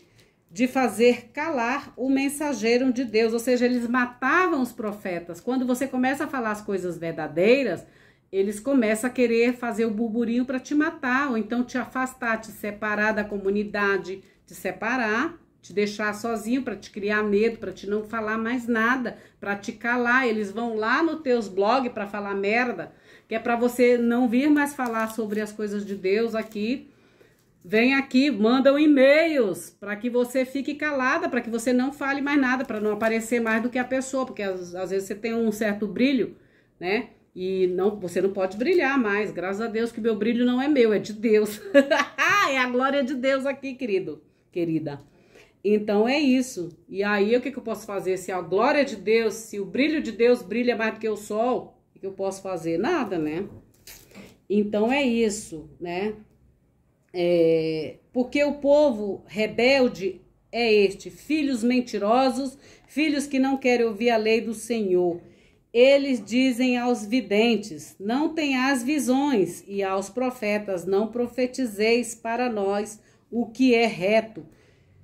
de fazer calar o mensageiro de Deus, ou seja, eles matavam os profetas. Quando você começa a falar as coisas verdadeiras, eles começam a querer fazer o burburinho para te matar, ou então te afastar, te separar da comunidade, te deixar sozinho para te criar medo, para te não falar mais nada, para te calar. Eles vão lá nos teus blogs para falar merda, que é para você não vir mais falar sobre as coisas de Deus aqui. Vem aqui, mandam e-mails para que você fique calada, para que você não fale mais nada, para não aparecer mais do que a pessoa, porque às vezes você tem um certo brilho, né? E você não pode brilhar mais. Graças a Deus que meu brilho não é meu, é de Deus. É a glória de Deus aqui, querida. Então é isso. E aí o que eu posso fazer? Se a glória de Deus, se o brilho de Deus brilha mais do que o sol, o que eu posso fazer? Nada, né? Então é isso, né? Porque o povo rebelde é este: filhos mentirosos, filhos que não querem ouvir a lei do Senhor. Eles dizem aos videntes: não tenhais visões, e aos profetas: não profetizeis para nós o que é reto.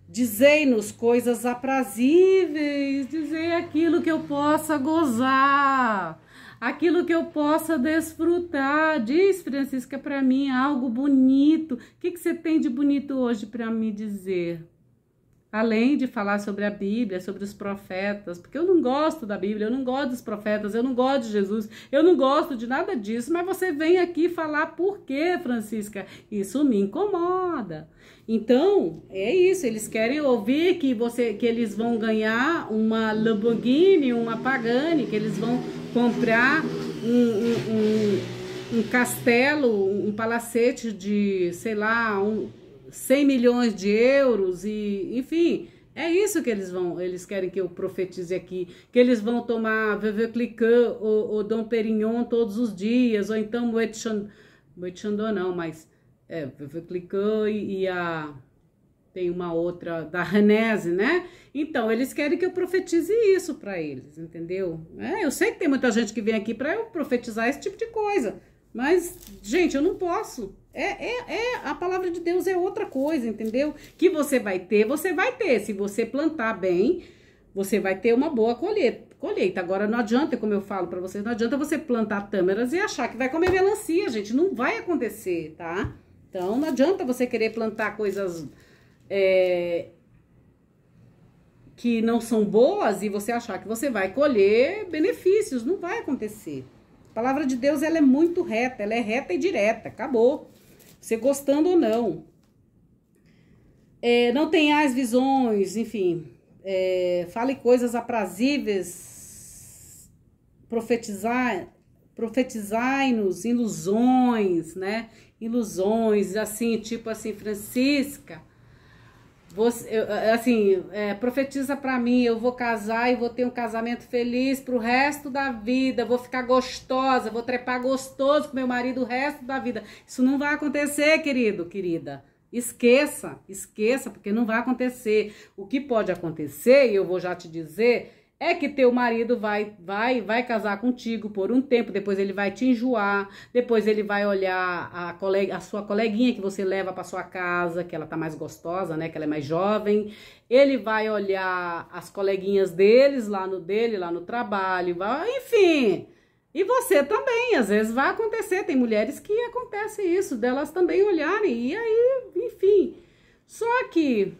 Dizei-nos coisas aprazíveis, dizei aquilo que eu possa gozar, aquilo que eu possa desfrutar. Diz, Francisca, para mim algo bonito. O que você tem de bonito hoje para me dizer? Além de falar sobre a Bíblia, sobre os profetas, porque eu não gosto da Bíblia, eu não gosto dos profetas, eu não gosto de Jesus, eu não gosto de nada disso, mas você vem aqui falar por quê, Francisca? Isso me incomoda. Então, é isso, eles querem ouvir que eles vão ganhar uma Lamborghini, uma Pagani, que eles vão comprar um castelo, um palacete de, sei lá, 100 milhões de euros e, enfim, é isso que eles querem que eu profetize aqui, que eles vão tomar Veuve Clicquot ou Dom Perignon todos os dias, ou então Moet Chandon não, mas Veuve Clicquot e a tem uma outra da Renese, né? Então, eles querem que eu profetize isso para eles, entendeu? Eu sei que tem muita gente que vem aqui para eu profetizar esse tipo de coisa, mas, gente, eu não posso. A palavra de Deus é outra coisa, entendeu? Que você vai ter, você vai ter. Se você plantar bem, você vai ter uma boa colheita. Agora, não adianta, como eu falo para vocês, não adianta você plantar tâmaras e achar que vai comer melancia, gente. Não vai acontecer, tá? Então, não adianta você querer plantar coisas que não são boas e você achar que você vai colher benefícios. Não vai acontecer. A palavra de Deus, ela é muito reta, ela é reta e direta, acabou. Você gostando ou não. Não tenhais visões, enfim, fale coisas aprazíveis, profetizai-nos ilusões, né? Ilusões, assim, tipo assim, Francisca, profetiza pra mim, eu vou casar e vou ter um casamento feliz pro resto da vida, vou ficar gostosa, vou trepar gostoso com meu marido o resto da vida. Isso não vai acontecer, querido, querida. Esqueça, porque não vai acontecer. O que pode acontecer, e eu vou já te dizer, é que teu marido vai casar contigo por um tempo, depois ele vai te enjoar, depois ele vai olhar a sua coleguinha que você leva para sua casa, que ela tá mais gostosa, né, que ela é mais jovem, ele vai olhar as coleguinhas deles lá no trabalho, enfim. E você também, às vezes vai acontecer, tem mulheres que acontece isso, delas também olharem, e aí, enfim. Só que,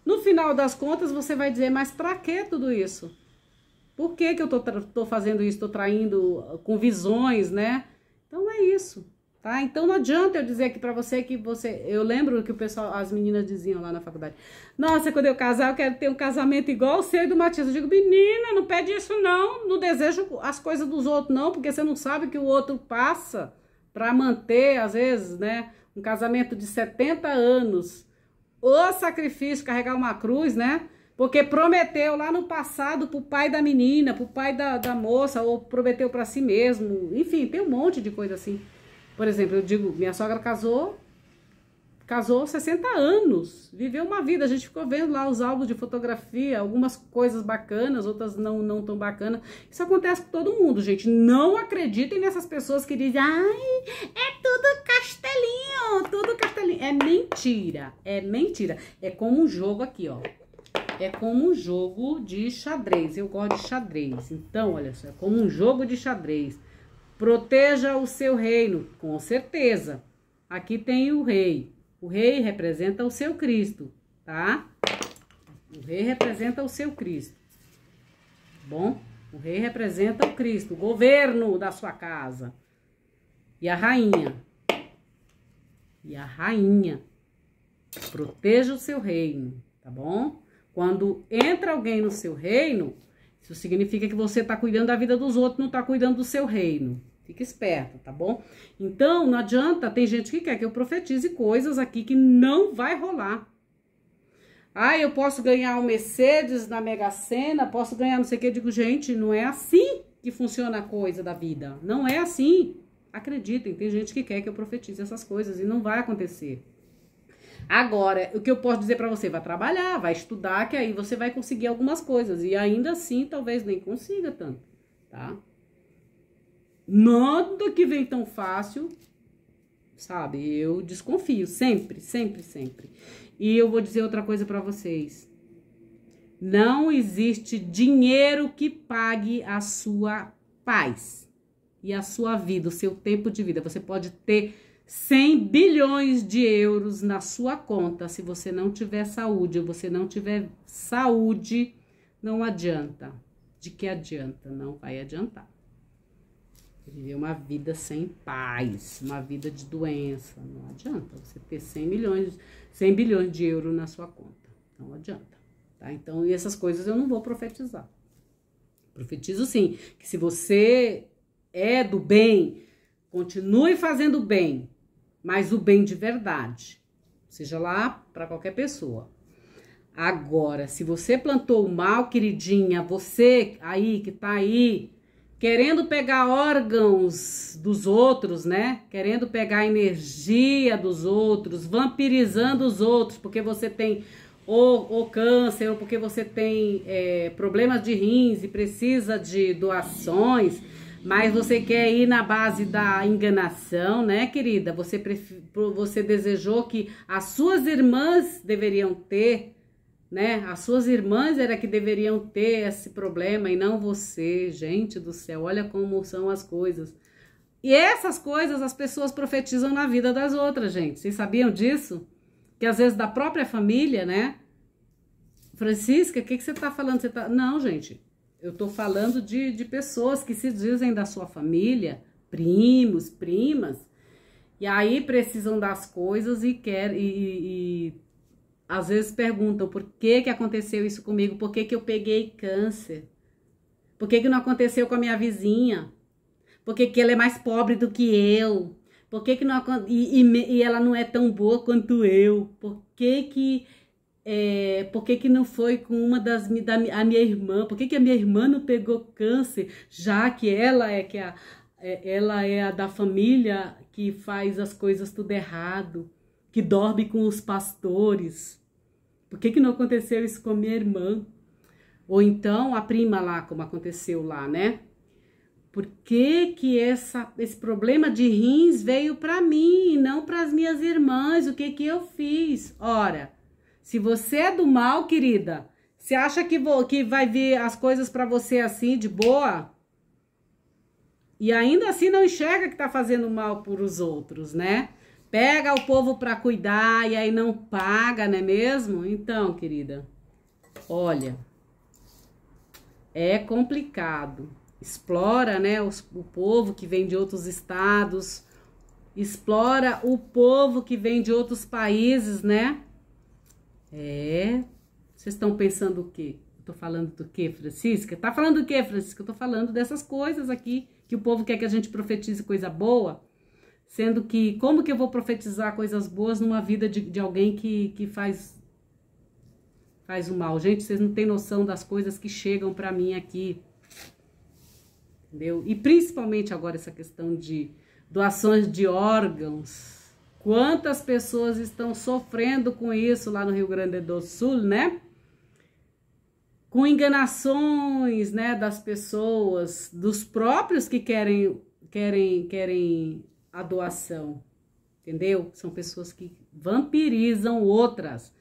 no final das contas, você vai dizer, mas pra que tudo isso? Por que eu tô fazendo isso, tô traindo com visões, né? Então é isso, tá? Então não adianta eu dizer aqui pra você que eu lembro que o pessoal, as meninas diziam lá na faculdade, nossa, quando eu casar eu quero ter um casamento igual o seu e do Matias. Eu digo, menina, não pede isso não desejo as coisas dos outros não, porque você não sabe que o outro passa pra manter, às vezes, né, um casamento de 70 anos, o sacrifício, carregar uma cruz, né? Porque prometeu lá no passado pro pai da menina, pro pai da moça, ou prometeu pra si mesmo. Enfim, tem um monte de coisa assim. Por exemplo, eu digo, minha sogra casou 60 anos, viveu uma vida. A gente ficou vendo lá os álbuns de fotografia, algumas coisas bacanas, outras não tão bacanas. Isso acontece com todo mundo, gente. Não acreditem nessas pessoas que dizem, ai, é tudo castelinho. É mentira, é mentira. É como um jogo aqui, ó. É como um jogo de xadrez. Eu gosto de xadrez. Então, olha só, é como um jogo de xadrez. Proteja o seu reino, com certeza. Aqui tem o rei. O rei representa o seu Cristo, tá? O rei representa o seu Cristo. Bom? O rei representa o Cristo, o governo da sua casa. E a rainha. Proteja o seu reino, tá bom? Quando entra alguém no seu reino, isso significa que você está cuidando da vida dos outros, não está cuidando do seu reino. Fica esperto, tá bom? Então, não adianta, tem gente que quer que eu profetize coisas aqui que não vai rolar. Ah, eu posso ganhar um Mercedes na Mega Sena, posso ganhar não sei o que. Eu digo, gente, não é assim que funciona a coisa da vida. Não é assim. Acreditem, tem gente que quer que eu profetize essas coisas e não vai acontecer. Agora, o que eu posso dizer pra você? Vai trabalhar, vai estudar, que aí você vai conseguir algumas coisas. E ainda assim, talvez nem consiga tanto, tá? Nada que vem tão fácil, sabe? Eu desconfio, sempre. E eu vou dizer outra coisa pra vocês. Não existe dinheiro que pague a sua paz e a sua vida, o seu tempo de vida. Você pode ter 100 bilhões de euros na sua conta, se você não tiver saúde, ou você não tiver saúde, não adianta. De que adianta? Não vai adiantar. Viver uma vida sem paz, uma vida de doença, não adianta você ter 100 bilhões de euros na sua conta, não adianta, tá? Então, e essas coisas eu não vou profetizar. Profetizo sim, que se você é do bem, continue fazendo bem, mas o bem de verdade, seja lá para qualquer pessoa. Agora, se você plantou o mal, queridinha, você aí que tá aí, querendo pegar órgãos dos outros, né? Querendo pegar a energia dos outros, vampirizando os outros, porque você tem ou câncer, ou porque você tem problemas de rins e precisa de doações, mas você quer ir na base da enganação, né, querida? Você desejou que as suas irmãs deveriam ter, né? As suas irmãs era que deveriam ter esse problema e não você. Gente do céu, olha como são as coisas. E essas coisas as pessoas profetizam na vida das outras, gente. Vocês sabiam disso? Que às vezes da própria família, né? Francisca, o que você tá falando? Não, gente, eu tô falando de pessoas que se dizem da sua família, primos, primas, e aí precisam das coisas e às vezes perguntam por que aconteceu isso comigo, por que eu peguei câncer, por que não aconteceu com a minha vizinha, por que ela é mais pobre do que eu, por que não e ela não é tão boa quanto eu, por que não foi com a minha irmã, por que a minha irmã não pegou câncer, já que ela é a da família que faz as coisas tudo errado, que dorme com os pastores. Por que não aconteceu isso com a minha irmã? Ou então a prima lá, como aconteceu lá, né? Por que esse problema de rins veio para mim e não para as minhas irmãs? O que eu fiz? Ora, se você é do mal, querida, você acha que vai vir as coisas para você assim, de boa? E ainda assim não enxerga que tá fazendo mal por os outros, né? Pega o povo para cuidar e aí não paga, não é mesmo? Então, querida, olha, é complicado. Explora, né, o povo que vem de outros estados, explora o povo que vem de outros países, né? Vocês estão pensando o quê? Eu tô falando do quê, Francisca? Tá falando do quê, Francisca? Eu tô falando dessas coisas aqui, que o povo quer que a gente profetize coisa boa, sendo que, como que eu vou profetizar coisas boas numa vida de alguém que faz o mal? Gente, vocês não têm noção das coisas que chegam pra mim aqui, entendeu? E principalmente agora essa questão de doações de órgãos. Quantas pessoas estão sofrendo com isso lá no Rio Grande do Sul, né? Com enganações, né, das pessoas, dos próprios que querem a doação, entendeu? São pessoas que vampirizam outras,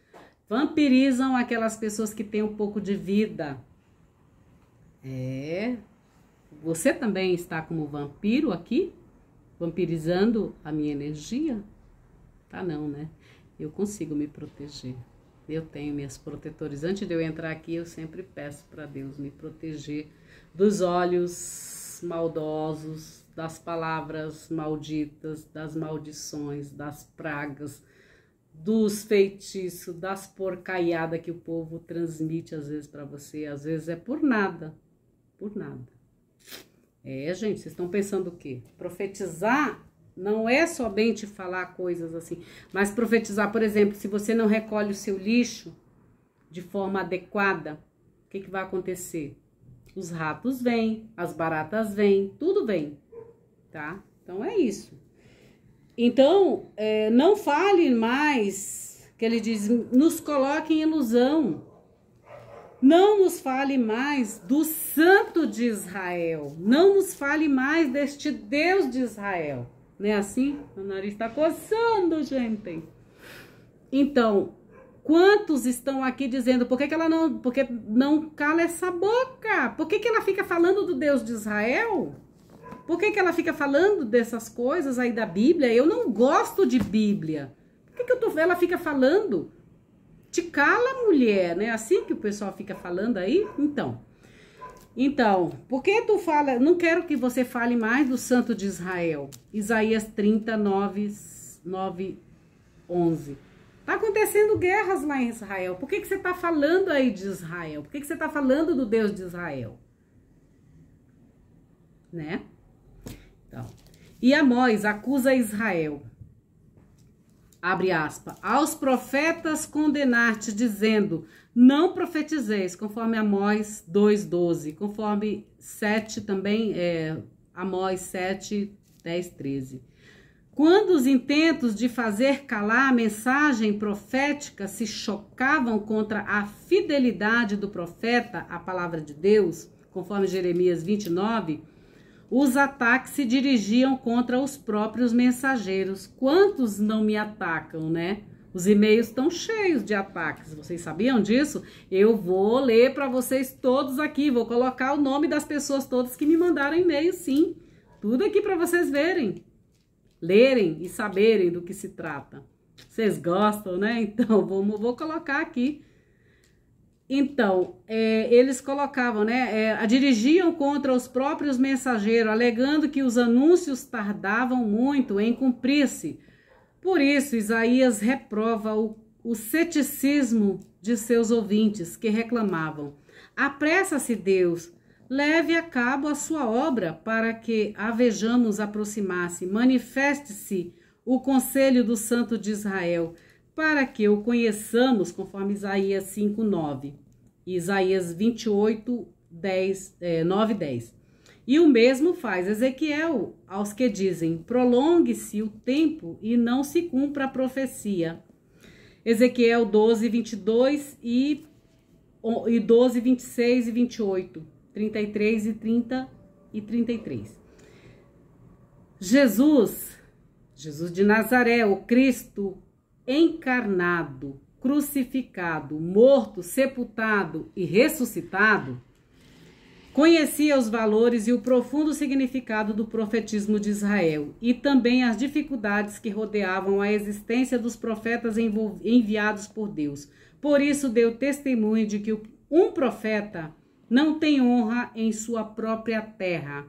vampirizam aquelas pessoas que têm um pouco de vida. Você também está como vampiro aqui, vampirizando a minha energia? Tá não, né? Eu consigo me proteger. Eu tenho minhas protetores. Antes de eu entrar aqui, eu sempre peço para Deus me proteger dos olhos maldosos, das palavras malditas, das maldições, das pragas, dos feitiços, das porcaiadas que o povo transmite às vezes para você. Às vezes é por nada, por nada. Gente, vocês estão pensando o quê? Profetizar não é somente falar coisas assim, mas profetizar, por exemplo, se você não recolhe o seu lixo de forma adequada, o que vai acontecer? Os ratos vêm, as baratas vêm, tudo vem, tá? Então é isso. Então, não fale mais, que ele diz, nos coloque em ilusão. Não nos fale mais do Santo de Israel. Não nos fale mais deste Deus de Israel. Não é assim? Meu nariz está coçando, gente. Então, quantos estão aqui dizendo, por que ela não cala essa boca? Por que ela fica falando do Deus de Israel? Por que ela fica falando dessas coisas aí da Bíblia? Eu não gosto de Bíblia. Por que ela fica falando? Te cala, mulher, né? Assim que o pessoal fica falando aí? Então, por que tu fala? Não quero que você fale mais do Santo de Israel. Isaías 39, 9, 11. Tá acontecendo guerras lá em Israel. Por que você tá falando aí de Israel? Por que você tá falando do Deus de Israel? Né? Então, e Amós acusa Israel. abre aspas, aos profetas condenar-te, dizendo, não profetizeis, conforme Amós 2,12, conforme 7 também, Amós 7, 10, 13. Quando os intentos de fazer calar a mensagem profética se chocavam contra a fidelidade do profeta à palavra de Deus, conforme Jeremias 29, os ataques se dirigiam contra os próprios mensageiros. Quantos não me atacam, né? Os e-mails estão cheios de ataques. Vocês sabiam disso? Eu vou ler para vocês todos aqui. Vou colocar o nome das pessoas todas que me mandaram e-mail, sim. Tudo aqui para vocês verem, lerem e saberem do que se trata. Vocês gostam, né? Então, vou colocar aqui. Então, eles colocavam, né, dirigiam contra os próprios mensageiros, alegando que os anúncios tardavam muito em cumprir-se. Por isso, Isaías reprova o ceticismo de seus ouvintes, que reclamavam: apressa-se Deus, leve a cabo a sua obra, para que a vejamos aproximar-se, manifeste-se o conselho do Santo de Israel, para que o conheçamos, conforme Isaías 5:9, Isaías 28, 9, 10. E o mesmo faz Ezequiel aos que dizem, prolongue-se o tempo e não se cumpra a profecia. Ezequiel 12, 22 e 12, 26 e 28, 33 e 30 e 33. Jesus de Nazaré, o Cristo encarnado, crucificado, morto, sepultado e ressuscitado, conhecia os valores e o profundo significado do profetismo de Israel e também as dificuldades que rodeavam a existência dos profetas enviados por Deus. Por isso deu testemunho de que um profeta não tem honra em sua própria terra,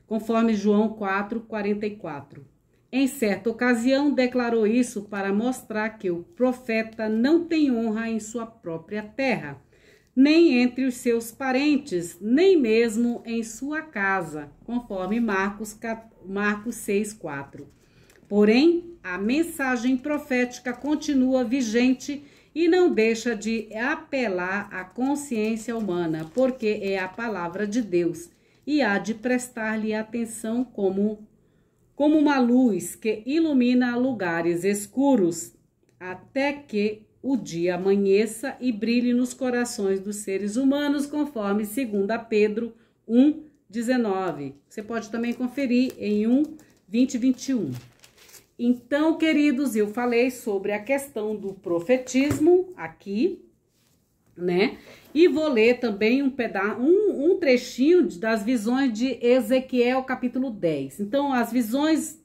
conforme João 4:44. Em certa ocasião, declarou isso para mostrar que o profeta não tem honra em sua própria terra, nem entre os seus parentes, nem mesmo em sua casa, conforme Marcos 6:4. Porém, a mensagem profética continua vigente e não deixa de apelar à consciência humana, porque é a palavra de Deus e há de prestar-lhe atenção como uma luz que ilumina lugares escuros, até que o dia amanheça e brilhe nos corações dos seres humanos, conforme 2 Pedro 1:19. Você pode também conferir em 1:20 e 21. Então, queridos, eu falei sobre a questão do profetismo aqui, né? E vou ler também um trechinho das visões de Ezequiel, capítulo 10. Então, as visões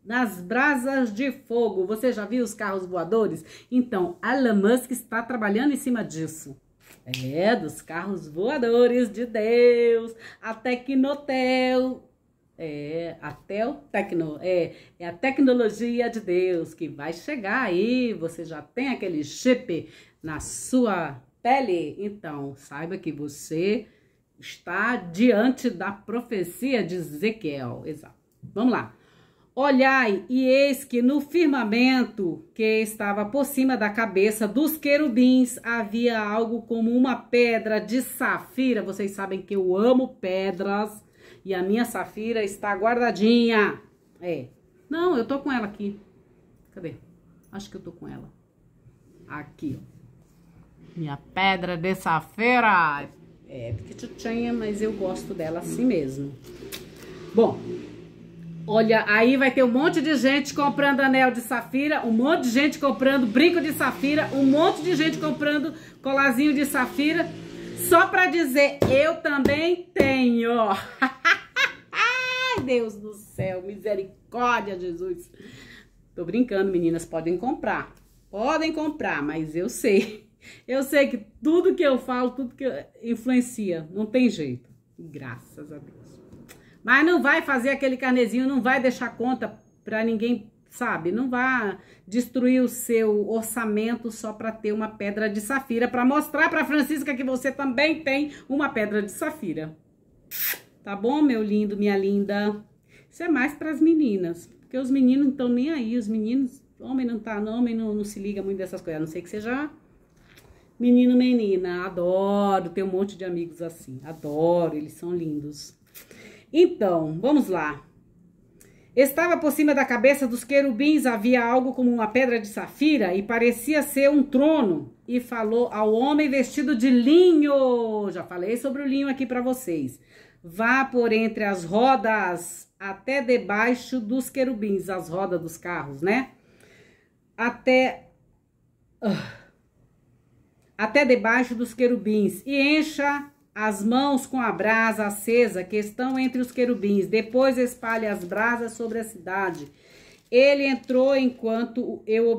nas brasas de fogo. Você já viu os carros voadores? Então, Elon Musk está trabalhando em cima disso. Dos carros voadores de Deus. A Tecnotel. A tecnologia de Deus que vai chegar aí. Você já tem aquele chip na sua pele, então saiba que você está diante da profecia de Ezequiel. Exato. Vamos lá. Olhai, e eis que no firmamento que estava por cima da cabeça dos querubins havia algo como uma pedra de safira. Vocês sabem que eu amo pedras e a minha safira está guardadinha. Não, eu tô com ela aqui. Cadê? Acho que eu tô com ela. Aqui, ó. Minha pedra de safira. Pequititinha, mas eu gosto dela assim mesmo. Bom, olha, aí vai ter um monte de gente comprando anel de safira, um monte de gente comprando brinco de safira, um monte de gente comprando colarzinho de safira, só pra dizer, eu também tenho. Ai, Deus do céu, misericórdia, Jesus. Tô brincando, meninas, podem comprar, mas eu sei que tudo que eu falo, tudo que influencia, não tem jeito, graças a Deus. Mas não vai fazer aquele carnezinho, não vai deixar conta para ninguém, sabe? Não vai destruir o seu orçamento só para ter uma pedra de safira, para mostrar para Francisca que você também tem uma pedra de safira. Tá bom, meu lindo, minha linda? Isso é mais para as meninas, porque os meninos não estão nem aí, os meninos Homem não se liga muito dessas coisas, a não ser que seja menino, menina. Adoro, tenho um monte de amigos assim, adoro, eles são lindos. Então, vamos lá. Estava por cima da cabeça dos querubins, havia algo como uma pedra de safira e parecia ser um trono. E falou ao homem vestido de linho. Já falei sobre o linho aqui para vocês. Vá por entre as rodas até debaixo dos querubins, as rodas dos carros, né? Até debaixo dos querubins e encha as mãos com a brasa acesa que estão entre os querubins. Depois espalhe as brasas sobre a cidade. Ele entrou enquanto eu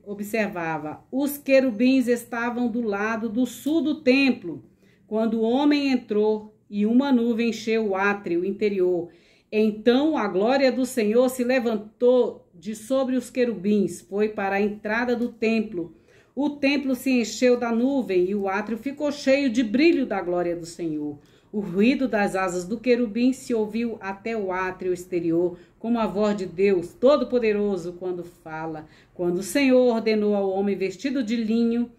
observava. Os querubins estavam do lado do sul do templo. Quando o homem entrou e uma nuvem encheu o átrio interior, então a glória do Senhor se levantou de sobre os querubins, foi para a entrada do templo. O templo se encheu da nuvem e o átrio ficou cheio de brilho da glória do Senhor. O ruído das asas do querubim se ouviu até o átrio exterior, como a voz de Deus Todo-Poderoso quando fala. Quando o Senhor ordenou ao homem vestido de linho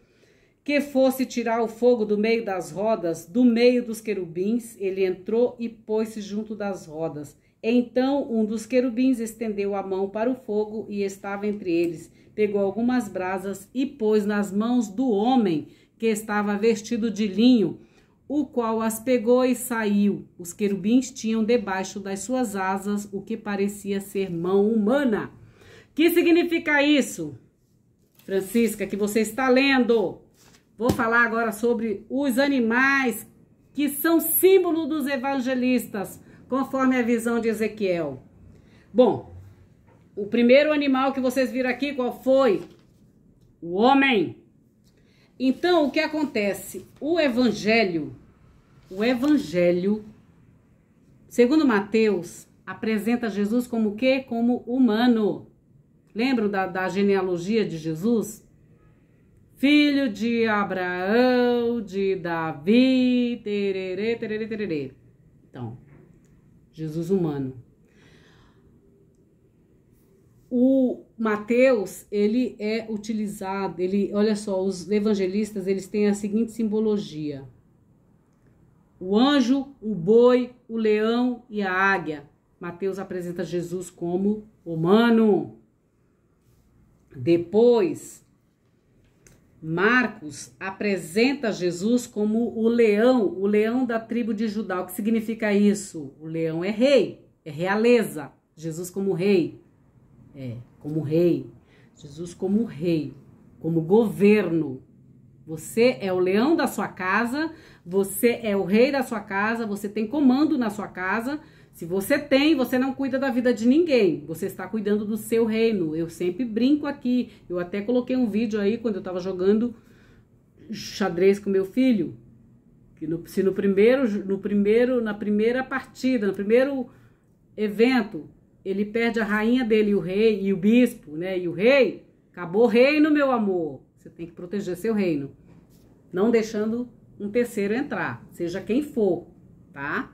que fosse tirar o fogo do meio das rodas, do meio dos querubins, ele entrou e pôs-se junto das rodas. Então um dos querubins estendeu a mão para o fogo e estava entre eles. Pegou algumas brasas e pôs nas mãos do homem que estava vestido de linho, o qual as pegou e saiu. Os querubins tinham debaixo das suas asas o que parecia ser mão humana. Que significa isso, Francisca, que você está lendo? Vou falar agora sobre os animais que são símbolo dos evangelistas, conforme a visão de Ezequiel. Bom, o primeiro animal que vocês viram aqui, qual foi? O homem. Então, o que acontece? O evangelho, segundo Mateus, apresenta Jesus como o quê? Como humano. Lembram da genealogia de Jesus? Filho de Abraão, de Davi, tererê, tererê, tererê. Então, Jesus humano. O Mateus, ele é utilizado, olha só, os evangelistas, eles têm a seguinte simbologia. O anjo, o boi, o leão e a águia. Mateus apresenta Jesus como humano. Depois, Marcos apresenta Jesus como o leão da tribo de Judá. O que significa isso? O leão é rei, é realeza. Jesus como rei. Como rei. Jesus como rei, como governo. Você é o leão da sua casa, você é o rei da sua casa, você tem comando na sua casa. Se você não cuida da vida de ninguém, você está cuidando do seu reino. Eu sempre brinco aqui, eu até coloquei um vídeo aí quando eu estava jogando xadrez com meu filho, que na primeira partida, no primeiro evento, ele perde a rainha dele, o rei e o bispo, né? E o rei, acabou o reino, meu amor. Você tem que proteger seu reino, não deixando um terceiro entrar, seja quem for, tá?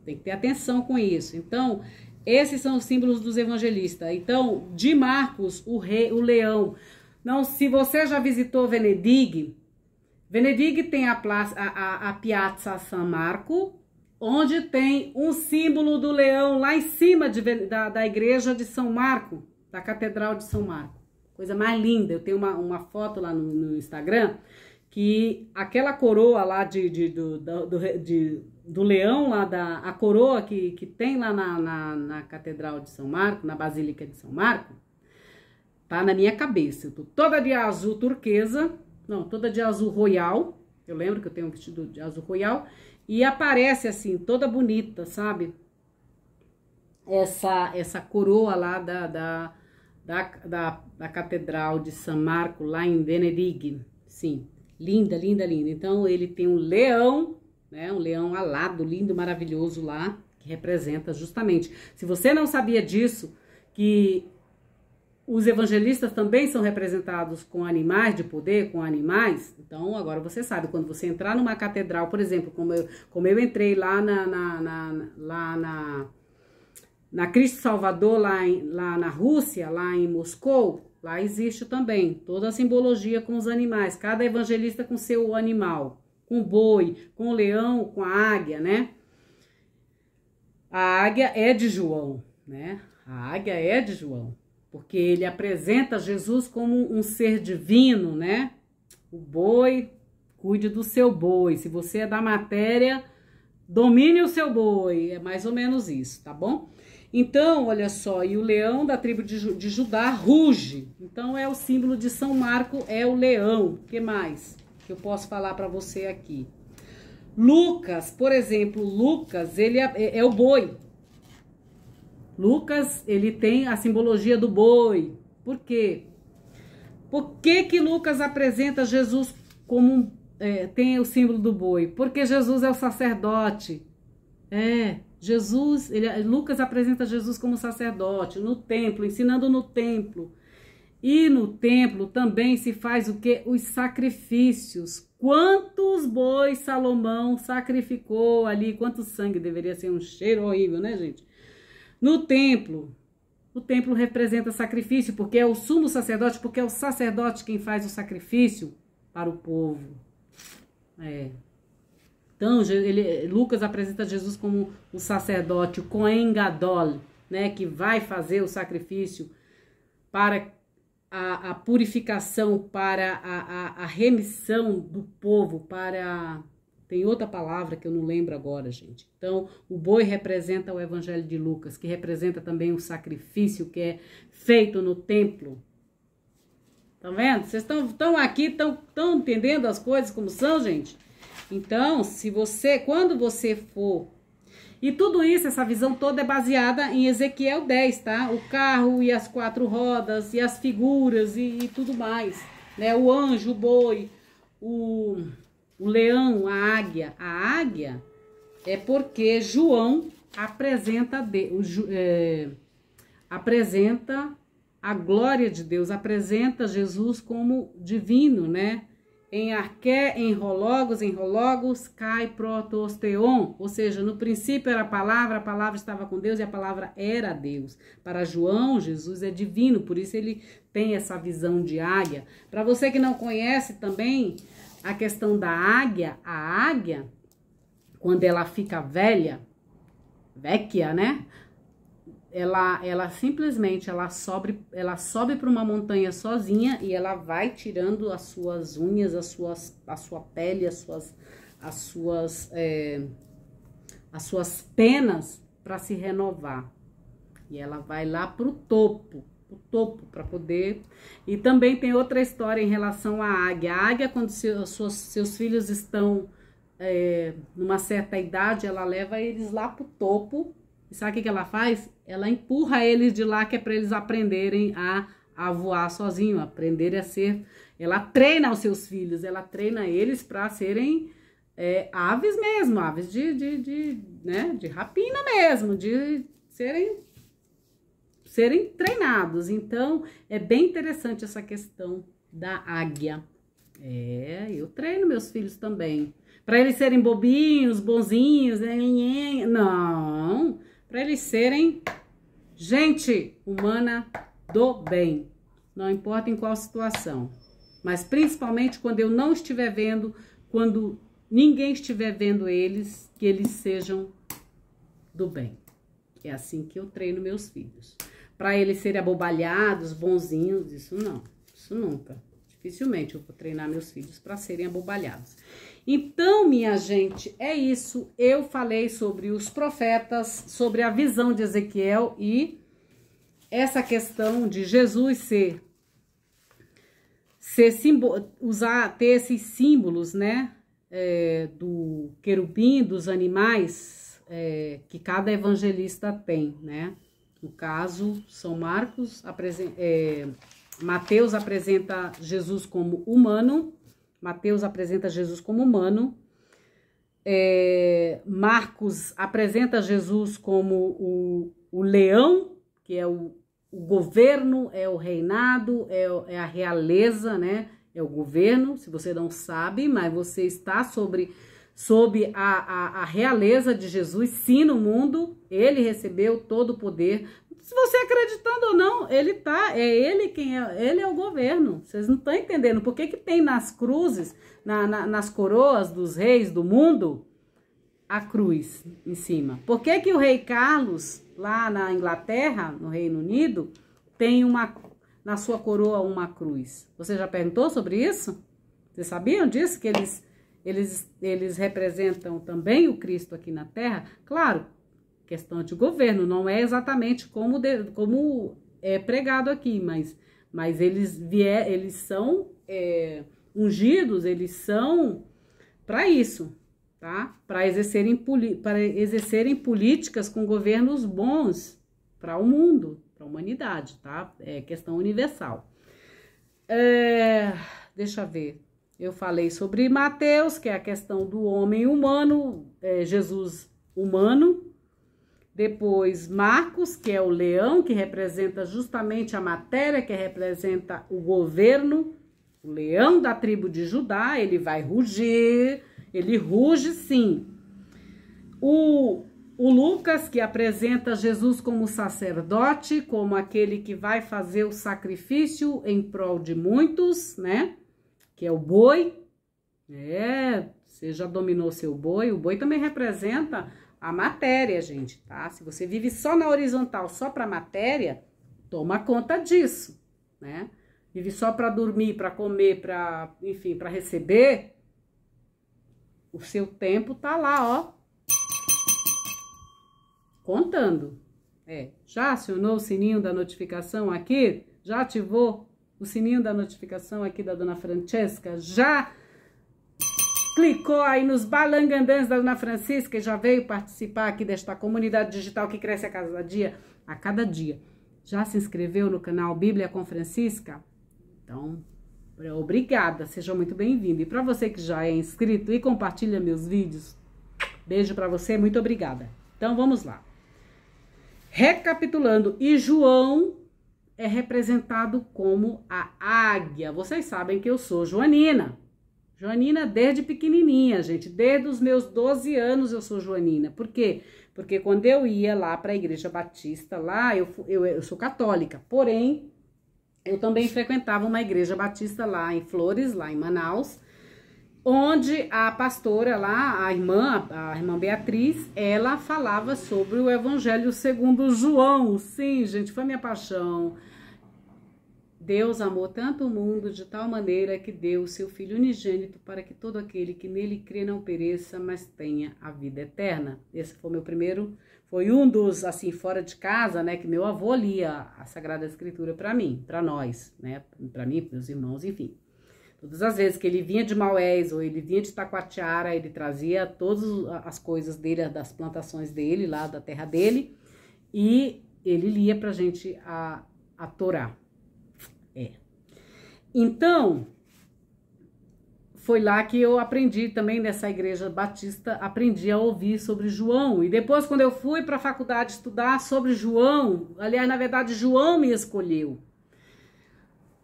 Tem que ter atenção com isso. Então, esses são os símbolos dos evangelistas. Então, de Marcos, o leão. Não, se você já visitou Venedig tem a Piazza San Marco, onde tem um símbolo do leão lá em cima da igreja de São Marco, da Catedral de São Marco. Coisa mais linda. Eu tenho uma foto lá no Instagram, que aquela coroa lá do leão, lá a coroa que tem lá na Catedral de São Marco, na Basílica de São Marco, tá na minha cabeça. Eu tô toda de azul turquesa, toda de azul royal. Eu lembro que eu tenho um vestido de azul royal. E aparece assim, toda bonita, sabe? Essa coroa lá da Catedral de São Marco, lá em Venedig. Sim, linda, linda, linda. Então, ele tem um leão, né? Um leão alado, lindo, maravilhoso lá, que representa justamente. Se você não sabia disso, que os evangelistas também são representados com animais de poder, com animais. Então, agora você sabe, quando você entrar numa catedral, por exemplo, como eu entrei lá na Cristo Salvador, lá na Rússia, lá em Moscou, Lá existe também toda a simbologia com os animais, cada evangelista com seu animal, com o boi, com o leão, com a águia, né? A águia é de João, né? A águia é de João, porque ele apresenta Jesus como um ser divino, né? O boi, cuide do seu boi. Se você é da matéria, domine o seu boi. É mais ou menos isso, tá bom? Então, olha só, e o leão da tribo de Judá ruge. Então, é o símbolo de São Marco, é o leão. O que mais que eu posso falar para você aqui? Lucas, por exemplo, Lucas, ele é o boi. Lucas, ele tem a simbologia do boi. Por quê? Por que Lucas apresenta Jesus como tem o símbolo do boi? Porque Jesus é o sacerdote. Lucas apresenta Jesus como sacerdote no templo, ensinando no templo. E no templo também se faz o quê? Os sacrifícios. Quantos bois Salomão sacrificou ali? Quanto sangue? Deveria ser um cheiro horrível, né, gente? No templo. O templo representa sacrifício, porque é o sumo sacerdote, porque é o sacerdote quem faz o sacrifício para o povo. Então, Lucas apresenta Jesus como o sacerdote, o Cohen Gadol, né, que vai fazer o sacrifício para a purificação, para a remissão do povo, para... Tem outra palavra que eu não lembro agora, gente. Então, o boi representa o evangelho de Lucas, que representa também o sacrifício que é feito no templo. Tá vendo? Vocês estão aqui, estão entendendo as coisas como são, gente? Então, quando você for... E tudo isso, essa visão toda é baseada em Ezequiel 10, tá? O carro e as 4 rodas, e as figuras e tudo mais, né? O anjo, o boi, o leão, a águia. A águia é porque João apresenta a glória de Deus, apresenta Jesus como divino, né? Em arqué, em rologos, cai protosteon, ou seja, no princípio era a palavra estava com Deus e a palavra era Deus. Para João, Jesus é divino, por isso ele tem essa visão de águia. Para você que não conhece também a questão da águia, a águia, quando ela fica velha, vecchia, né? Ela simplesmente sobe para uma montanha sozinha e ela vai tirando as suas unhas, a sua pele, as suas penas para se renovar. E ela vai lá pro topo para poder... E também tem outra história em relação à águia. A águia, quando seus filhos estão numa certa idade, ela leva eles lá pro topo. E sabe o que ela faz? Ela empurra eles de lá, que é para eles aprenderem a voar sozinho, aprenderem a ser... Ela treina os seus filhos, ela treina eles para serem aves mesmo, aves de rapina mesmo, de serem treinados. Então, é bem interessante essa questão da águia. Eu treino meus filhos também. Para eles serem bobinhos, bonzinhos, não... Para eles serem gente humana do bem, não importa em qual situação, mas principalmente quando eu não estiver vendo, quando ninguém estiver vendo eles, que eles sejam do bem. É assim que eu treino meus filhos. Para eles serem abobalhados, bonzinhos, isso não, isso nunca. Dificilmente eu vou treinar meus filhos para serem abobalhados. Então, minha gente, é isso. Eu falei sobre os profetas, sobre a visão de Ezequiel e essa questão de Jesus ter esses símbolos, né, do querubim, dos animais, que cada evangelista tem, né? No caso, São Marcos Mateus apresenta Jesus como humano. Marcos apresenta Jesus como o leão, que é o governo, é o reinado, é a realeza, né? É o governo, se você não sabe, mas você está sob a realeza de Jesus, sim, no mundo. Ele recebeu todo o poder. Se você acreditando ou não, ele tá, é ele quem é, ele é o governo. Vocês não estão entendendo por que que tem nas cruzes, nas coroas dos reis do mundo, a cruz em cima? Por que que o rei Carlos, lá na Inglaterra, no Reino Unido, tem na sua coroa uma cruz? Você já perguntou sobre isso? Vocês sabiam disso? Que eles representam também o Cristo aqui na Terra? Claro, questão de governo, não é exatamente como é pregado aqui, mas eles são ungidos, eles são para isso, tá? Para exercerem políticas com governos bons para o mundo, para a humanidade, tá? É questão universal. Deixa eu ver. Eu falei sobre Mateus, que é a questão do homem humano, Jesus humano. Depois, Marcos, que é o leão, que representa justamente a matéria, que representa o governo, o leão da tribo de Judá, ele vai rugir, ele ruge sim. O Lucas, que apresenta Jesus como sacerdote, como aquele que vai fazer o sacrifício em prol de muitos, né? Que é o boi. Você já dominou seu boi? O boi também representa a matéria, gente, tá? Se você vive só na horizontal, só para matéria, toma conta disso, né? Vive só para dormir, para comer, para, enfim, para receber, o seu tempo tá lá, ó, contando. Já acionou o sininho da notificação aqui? Já ativou o sininho da notificação aqui da Dona Francesca? Já clicou aí nos balangandãs da Dona Francisca e já veio participar aqui desta comunidade digital que cresce a cada dia? Já se inscreveu no canal Bíblia com Francisca? Então, obrigada, seja muito bem-vindo. E para você que já é inscrito e compartilha meus vídeos, beijo para você, muito obrigada. Então, vamos lá. Recapitulando, e João é representado como a águia. Vocês sabem que eu sou joanina. Joanina desde pequenininha, gente. Desde os meus 12 anos eu sou joanina. Por quê? Porque quando eu ia lá para a Igreja Batista, lá eu sou católica. Porém, eu também frequentava uma Igreja Batista lá em Flores, lá em Manaus, onde a pastora lá, a irmã Beatriz, ela falava sobre o Evangelho segundo João. Sim, gente, foi minha paixão. Deus amou tanto o mundo de tal maneira que deu o seu Filho unigênito para que todo aquele que nele crê não pereça, mas tenha a vida eterna. Esse foi foi um dos, assim, fora de casa, né, que meu avô lia a Sagrada Escritura para mim, para nós, né, para mim, para meus irmãos, enfim. Todas as vezes que ele vinha de Maués ou ele vinha de Taquatiara, ele trazia todas as coisas dele, das plantações dele, lá da terra dele, e ele lia pra gente a Torá. Então, foi lá que eu aprendi também nessa igreja batista, aprendi a ouvir sobre João. E depois, quando eu fui para a faculdade estudar sobre João, aliás, na verdade, João me escolheu.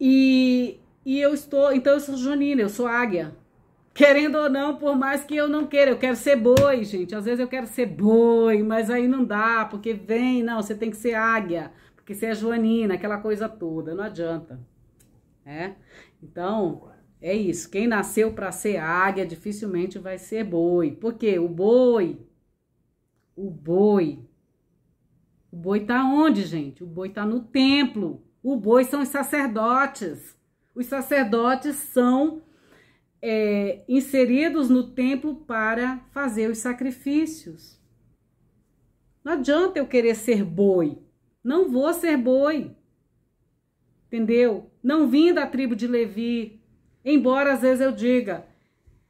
Então eu sou joanina, eu sou águia. Querendo ou não, por mais que eu não queira, eu quero ser boi, gente. Às vezes eu quero ser boi, mas aí não dá, porque não, você tem que ser águia, porque você é joanina, aquela coisa toda, não adianta. Então, é isso. Quem nasceu para ser águia dificilmente vai ser boi. Por quê? O boi tá onde, gente? O boi tá no templo. O boi são os sacerdotes. Os sacerdotes são inseridos no templo para fazer os sacrifícios. Não adianta eu querer ser boi. Não vou ser boi. Entendeu? Não vim da tribo de Levi, embora às vezes eu diga,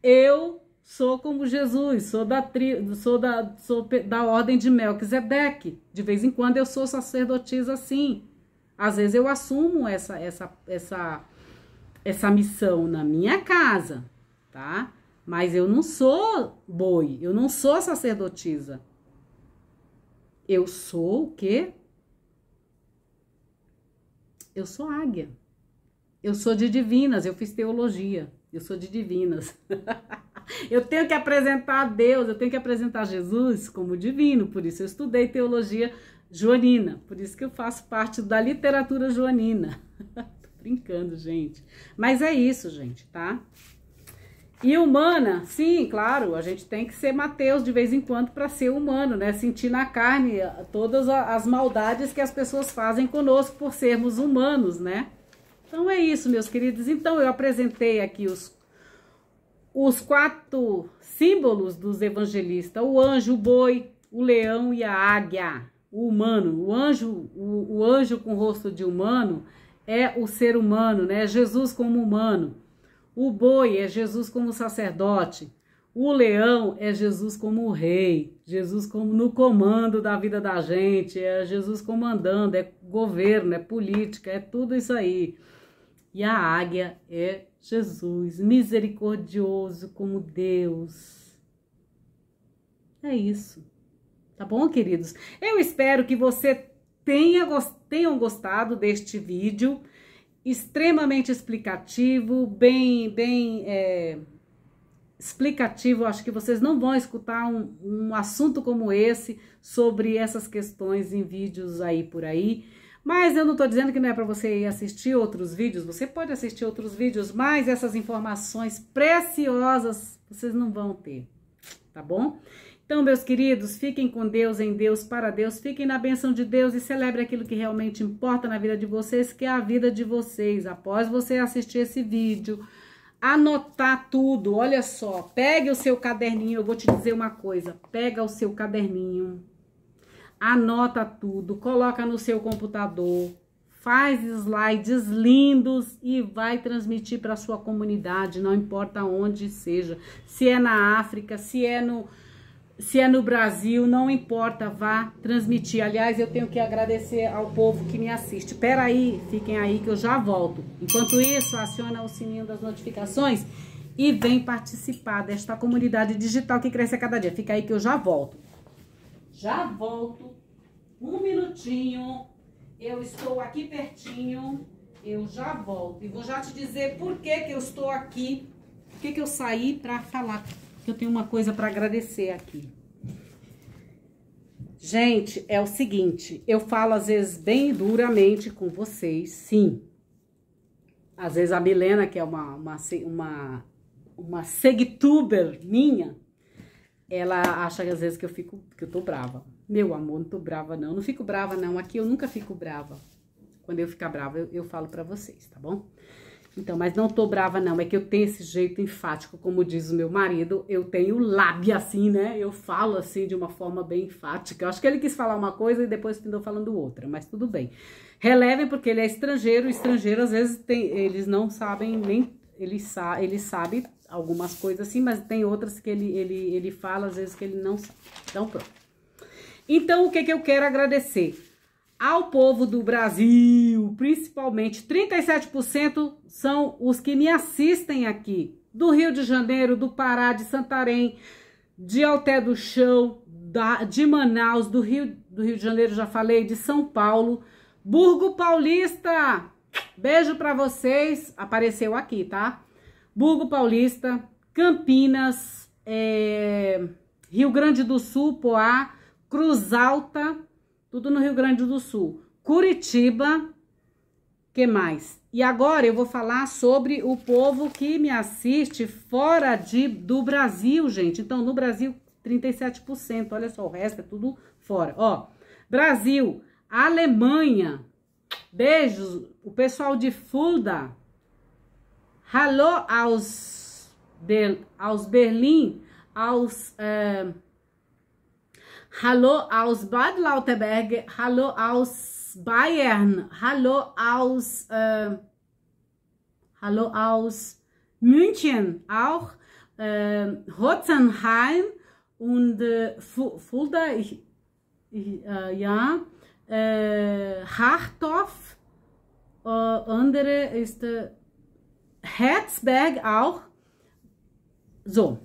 eu sou como Jesus, sou da ordem de Melquisedeque. De vez em quando eu sou sacerdotisa assim. Às vezes eu assumo essa missão na minha casa, tá? Mas eu não sou boi, eu não sou sacerdotisa. Eu sou o quê? Eu sou águia. Eu sou de divinas, eu fiz teologia. Eu sou de divinas. Eu tenho que apresentar a Deus, eu tenho que apresentar Jesus como divino. Por isso eu estudei teologia joanina, por isso que eu faço parte da literatura joanina. Tô brincando, gente. Mas é isso, gente, tá? E humana, sim, claro, a gente tem que ser Mateus de vez em quando para ser humano, né? Sentir na carne todas as maldades que as pessoas fazem conosco por sermos humanos, né? Então é isso, meus queridos. Então eu apresentei aqui os 4 símbolos dos evangelistas: o anjo, o boi, o leão e a águia. O humano, o anjo com rosto de humano é o ser humano, né? Jesus como humano. O boi é Jesus como sacerdote. O leão é Jesus como rei. Jesus como no comando da vida da gente. É Jesus comandando, é governo, é política, é tudo isso aí. E a águia é Jesus, misericordioso como Deus. É isso. Tá bom, queridos? Eu espero que você tenham gostado deste vídeo. Extremamente explicativo, bem explicativo. Acho que vocês não vão escutar um assunto como esse sobre essas questões em vídeos aí por aí. Mas eu não tô dizendo que não é para você ir assistir outros vídeos. Você pode assistir outros vídeos, mas essas informações preciosas vocês não vão ter, tá bom? Então, meus queridos, fiquem com Deus, em Deus, para Deus, fiquem na bênção de Deus e celebre aquilo que realmente importa na vida de vocês, que é a vida de vocês. Após você assistir esse vídeo, anotar tudo, olha só, pegue o seu caderninho, eu vou te dizer uma coisa, pega o seu caderninho, anota tudo, coloca no seu computador, faz slides lindos e vai transmitir para a sua comunidade, não importa onde seja, se é na África, se é no Brasil, não importa, vá transmitir. Aliás, eu tenho que agradecer ao povo que me assiste. Peraí, fiquem aí que eu já volto. Enquanto isso, aciona o sininho das notificações e vem participar desta comunidade digital que cresce a cada dia. Fica aí que eu já volto. Já volto. Um minutinho. Eu estou aqui pertinho. Eu já volto. E vou já te dizer por que eu estou aqui. Por que eu saí para falar. Eu tenho uma coisa para agradecer aqui. Gente, é o seguinte, eu falo às vezes bem duramente com vocês, sim. Às vezes a Milena, que é uma seguituber minha, ela acha que às vezes que eu tô brava. Meu amor, não tô brava não, não fico brava não, aqui eu nunca fico brava. Quando eu ficar brava, eu falo para vocês, tá bom? Então, mas não tô brava não, é que eu tenho esse jeito enfático, como diz o meu marido, eu tenho lábia assim, né? Eu falo assim de uma forma bem enfática. Eu acho que ele quis falar uma coisa e depois andou falando outra, mas tudo bem. Relevem porque ele é estrangeiro, estrangeiro às vezes eles não sabem nem, ele sabe algumas coisas assim, mas tem outras que ele fala às vezes que ele não sabe. Então, pronto. Então, o que eu quero agradecer? Ao povo do Brasil, principalmente 37% são os que me assistem aqui, do Rio de Janeiro, do Pará, de Santarém, de Alté do Chão, de Manaus, do Rio de Janeiro, já falei, de São Paulo, Burgo Paulista, beijo pra vocês, apareceu aqui, tá? Burgo Paulista, Campinas, Rio Grande do Sul, Poá, Cruz Alta, tudo no Rio Grande do Sul. Curitiba, que mais? E agora eu vou falar sobre o povo que me assiste fora do Brasil, gente. Então, no Brasil, 37%. Olha só, o resto é tudo fora. Ó, Brasil, Alemanha, beijos, o pessoal de Fulda. Hallo aus Berlim, hallo aus Bad Lauterberg, hallo aus Bayern, hallo aus München auch, Hotzenheim und Fulda, ja, Hachdorf, andere ist Herzberg auch, so.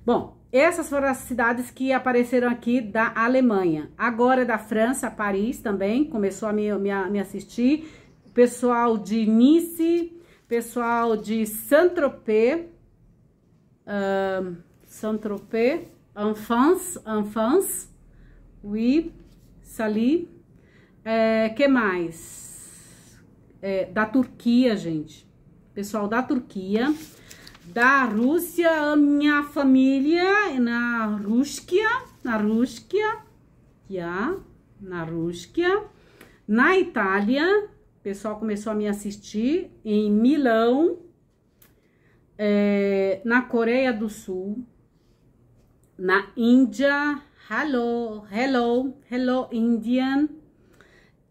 Bom, essas foram as cidades que apareceram aqui da Alemanha. Agora da França, Paris também, começou a me assistir. Pessoal de Nice, pessoal de Saint-Tropez, Enfance, oui, Sali. Que mais? Da Turquia, gente. Pessoal da Turquia. Da Rússia, a minha família na Rússia. Na Itália, o pessoal começou a me assistir em Milão. Na Coreia do Sul. Na Índia. Hello, Indian.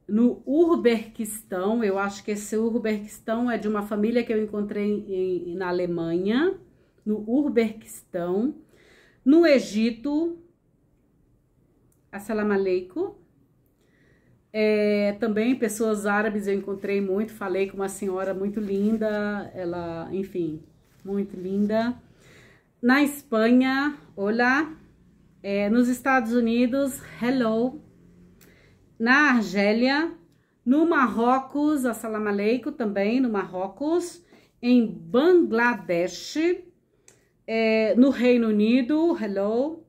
No Uzbequistão, eu acho que esse Uzbequistão é de uma família que eu encontrei na Alemanha. No Uzbequistão. No Egito. Assalamu alaikum. Também pessoas árabes eu encontrei muito. Falei com uma senhora muito linda. Ela, enfim, muito linda. Na Espanha, olá. Nos Estados Unidos, hello. Na Argélia, no Marrocos, assalamu alaikum também, no Marrocos. Em Bangladesh, no Reino Unido, hello.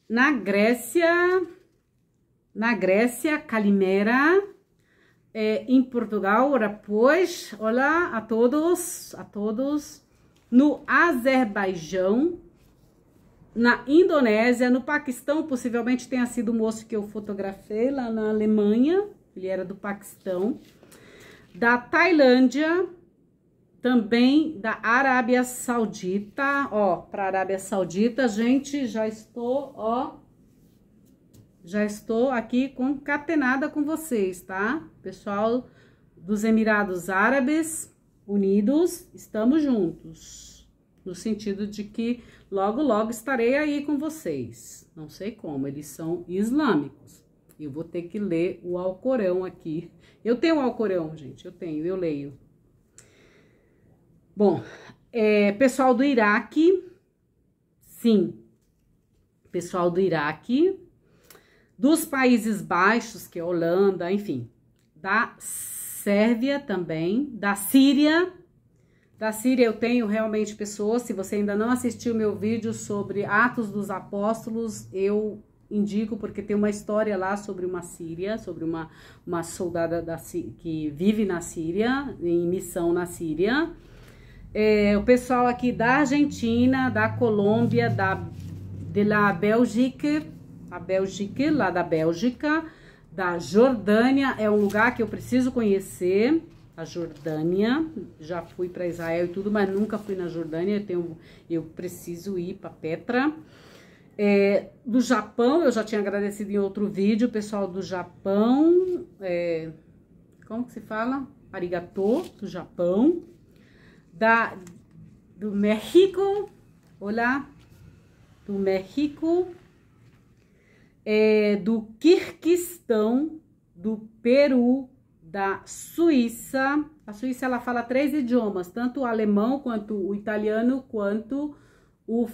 Na Grécia, Calimera. Em Portugal, ora pois, olá a todos. No Azerbaijão. Na Indonésia, no Paquistão, possivelmente tenha sido o moço que eu fotografei lá na Alemanha, ele era do Paquistão. Da Tailândia, também da Arábia Saudita, ó, para a Arábia Saudita, gente, já estou aqui concatenada com vocês, tá? Pessoal dos Emirados Árabes Unidos, estamos juntos, no sentido de que logo estarei aí com vocês. Não sei como, eles são islâmicos. Eu vou ter que ler o Alcorão aqui. Eu tenho o Alcorão, gente, eu leio. Bom, pessoal do Iraque, sim, pessoal do Iraque, dos Países Baixos, que é Holanda, enfim, da Sérvia também, da Síria. Da Síria eu tenho realmente pessoas, se você ainda não assistiu meu vídeo sobre Atos dos Apóstolos, eu indico, porque tem uma história lá sobre uma síria, sobre uma soldada que vive na Síria, em missão na Síria. O pessoal aqui da Argentina, da Colômbia, da Bélgica, lá da Bélgica, da Jordânia, é um lugar que eu preciso conhecer. A Jordânia, já fui para Israel e tudo, mas nunca fui na Jordânia, eu preciso ir para Petra. Do Japão, eu já tinha agradecido em outro vídeo, pessoal do Japão, como que se fala? Arigatô, do Japão. Do México, olá, do México. Do Quirguistão, do Peru, da Suíça. A Suíça, ela fala 3 idiomas, tanto o alemão, quanto o italiano, quanto o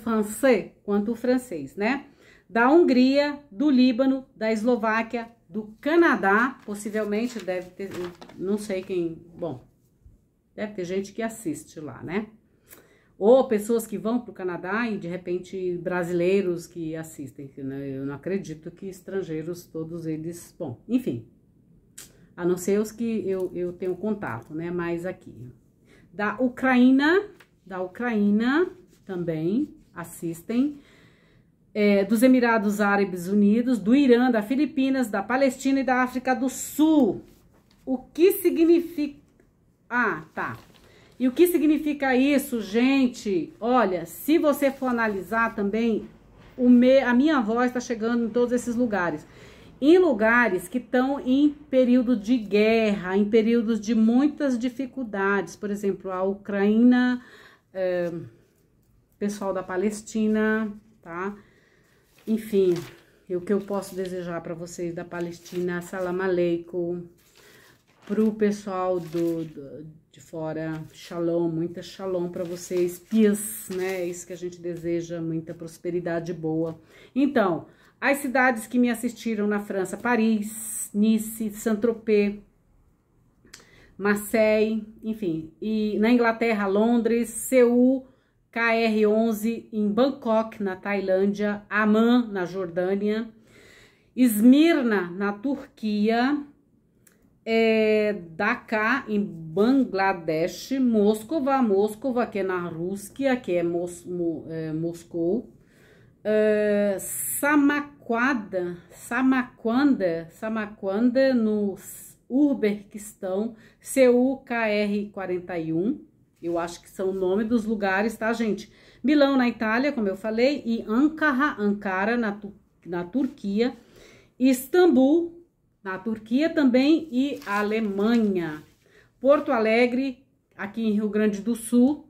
francês, né? Da Hungria, do Líbano, da Eslováquia, do Canadá, possivelmente deve ter, não sei quem, bom, deve ter gente que assiste lá, né? Ou pessoas que vão para o Canadá e de repente brasileiros que assistem, né? Eu não acredito que estrangeiros, todos eles, bom, enfim. A não ser os que eu tenho contato, né? Mas aqui. Da Ucrânia também assistem. Dos Emirados Árabes Unidos, do Irã, da Filipinas, da Palestina e da África do Sul. O que significa... Ah, tá. E o que significa isso, gente? Olha, se você for analisar também, a minha voz está chegando em todos esses lugares. Em lugares que estão em período de guerra, em períodos de muitas dificuldades. Por exemplo, a Ucrânia, pessoal da Palestina, tá? Enfim, o que eu posso desejar para vocês da Palestina, salam aleikum. Para o pessoal de fora, shalom, muita shalom para vocês, peace, né? É isso que a gente deseja, muita prosperidade boa. Então, as cidades que me assistiram na França, Paris, Nice, Saint-Tropez, Marseille, enfim. E na Inglaterra, Londres, Seul, KR11, em Bangkok, na Tailândia, Amman, na Jordânia. Esmirna, na Turquia, Dhaka, em Bangladesh, Moscova, que é na Rússia, que é Moscou, Samarcanda, no Uzbequistão, Seul, KR41, eu acho que são o nome dos lugares, tá, gente? Milão, na Itália, como eu falei, e Ankara, na Turquia, Istambul, na Turquia também, e Alemanha. Porto Alegre, aqui em Rio Grande do Sul.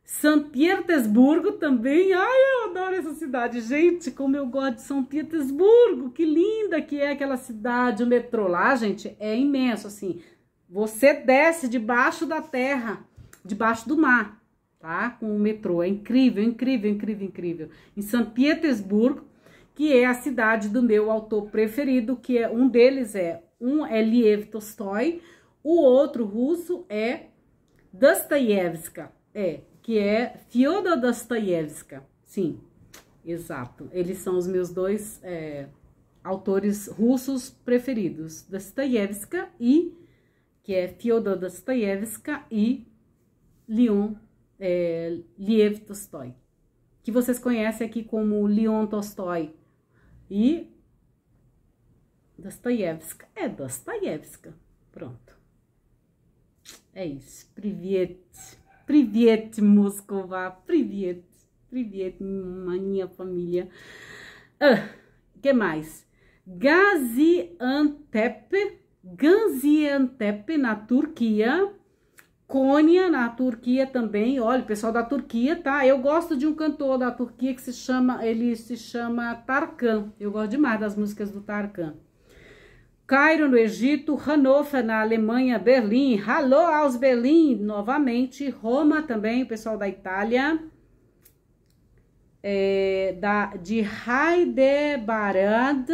São Petersburgo também. Ai, eu adoro essa cidade. Gente, como eu gosto de São Petersburgo. Que linda que é aquela cidade. O metrô lá, gente, é imenso, assim. Você desce debaixo da terra, debaixo do mar, tá? Com o metrô. É incrível, incrível, incrível, incrível. Em São Petersburgo, que é a cidade do meu autor preferido, que é um deles é Lev Tolstói, o outro russo é Dostoiévski, que é Fyodor Dostoiévski. Sim, exato. Eles são os meus dois autores russos preferidos, Dostoiévski que é Fyodor Dostoiévski, e Lev Tolstói, que vocês conhecem aqui como Leon Tolstói. E Dostoiévski, Dostoiévski. Pronto. É isso. Privet, Moscova. Privet, minha família. Que mais? Gaziantep, na Turquia. Konya, na Turquia também. Olha, o pessoal da Turquia, tá? Eu gosto de um cantor da Turquia que se chama Tarkan. Eu gosto demais das músicas do Tarkan. Cairo, no Egito. Hannover, na Alemanha. Berlim. Alô aos Berlim, novamente. Roma também, o pessoal da Itália. De Hyderabad,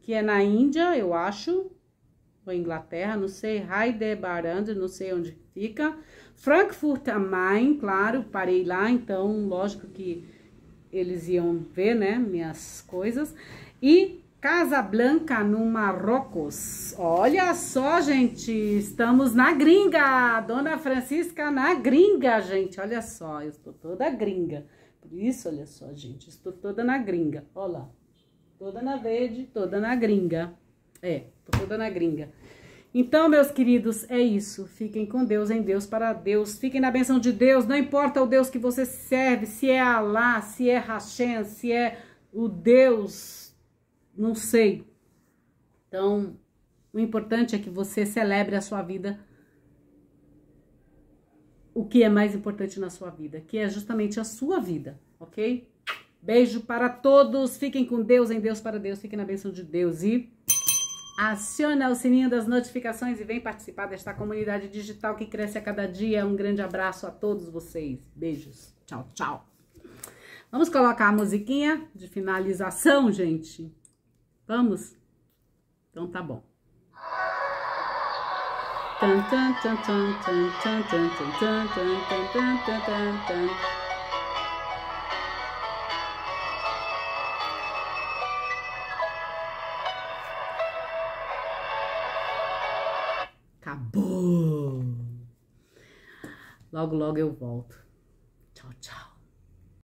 que é na Índia, eu acho. Ou Inglaterra, não sei. Hyderabad, não sei onde fica. Frankfurt am Main, claro, parei lá, então lógico que eles iam ver, né, minhas coisas. E Casablanca, no Marrocos. Olha só, gente, estamos na gringa. Dona Francisca na gringa, gente. Olha só, eu estou toda gringa. Por isso, olha só, gente, estou toda na gringa. Olha lá, toda na verde, toda na gringa. Tô toda na gringa. Então, meus queridos, é isso. Fiquem com Deus, em Deus, para Deus. Fiquem na bênção de Deus. Não importa o Deus que você serve, se é Alá, se é Hashem, se é o Deus, não sei. Então, o importante é que você celebre a sua vida. O que é mais importante na sua vida, que é justamente a sua vida, ok? Beijo para todos. Fiquem com Deus, em Deus, para Deus. Fiquem na bênção de Deus e aciona o sininho das notificações e vem participar desta comunidade digital que cresce a cada dia. Um grande abraço a todos vocês. Beijos. Tchau, tchau. Vamos colocar a musiquinha de finalização, gente? Vamos? Então tá bom. Acabou. Logo, logo eu volto.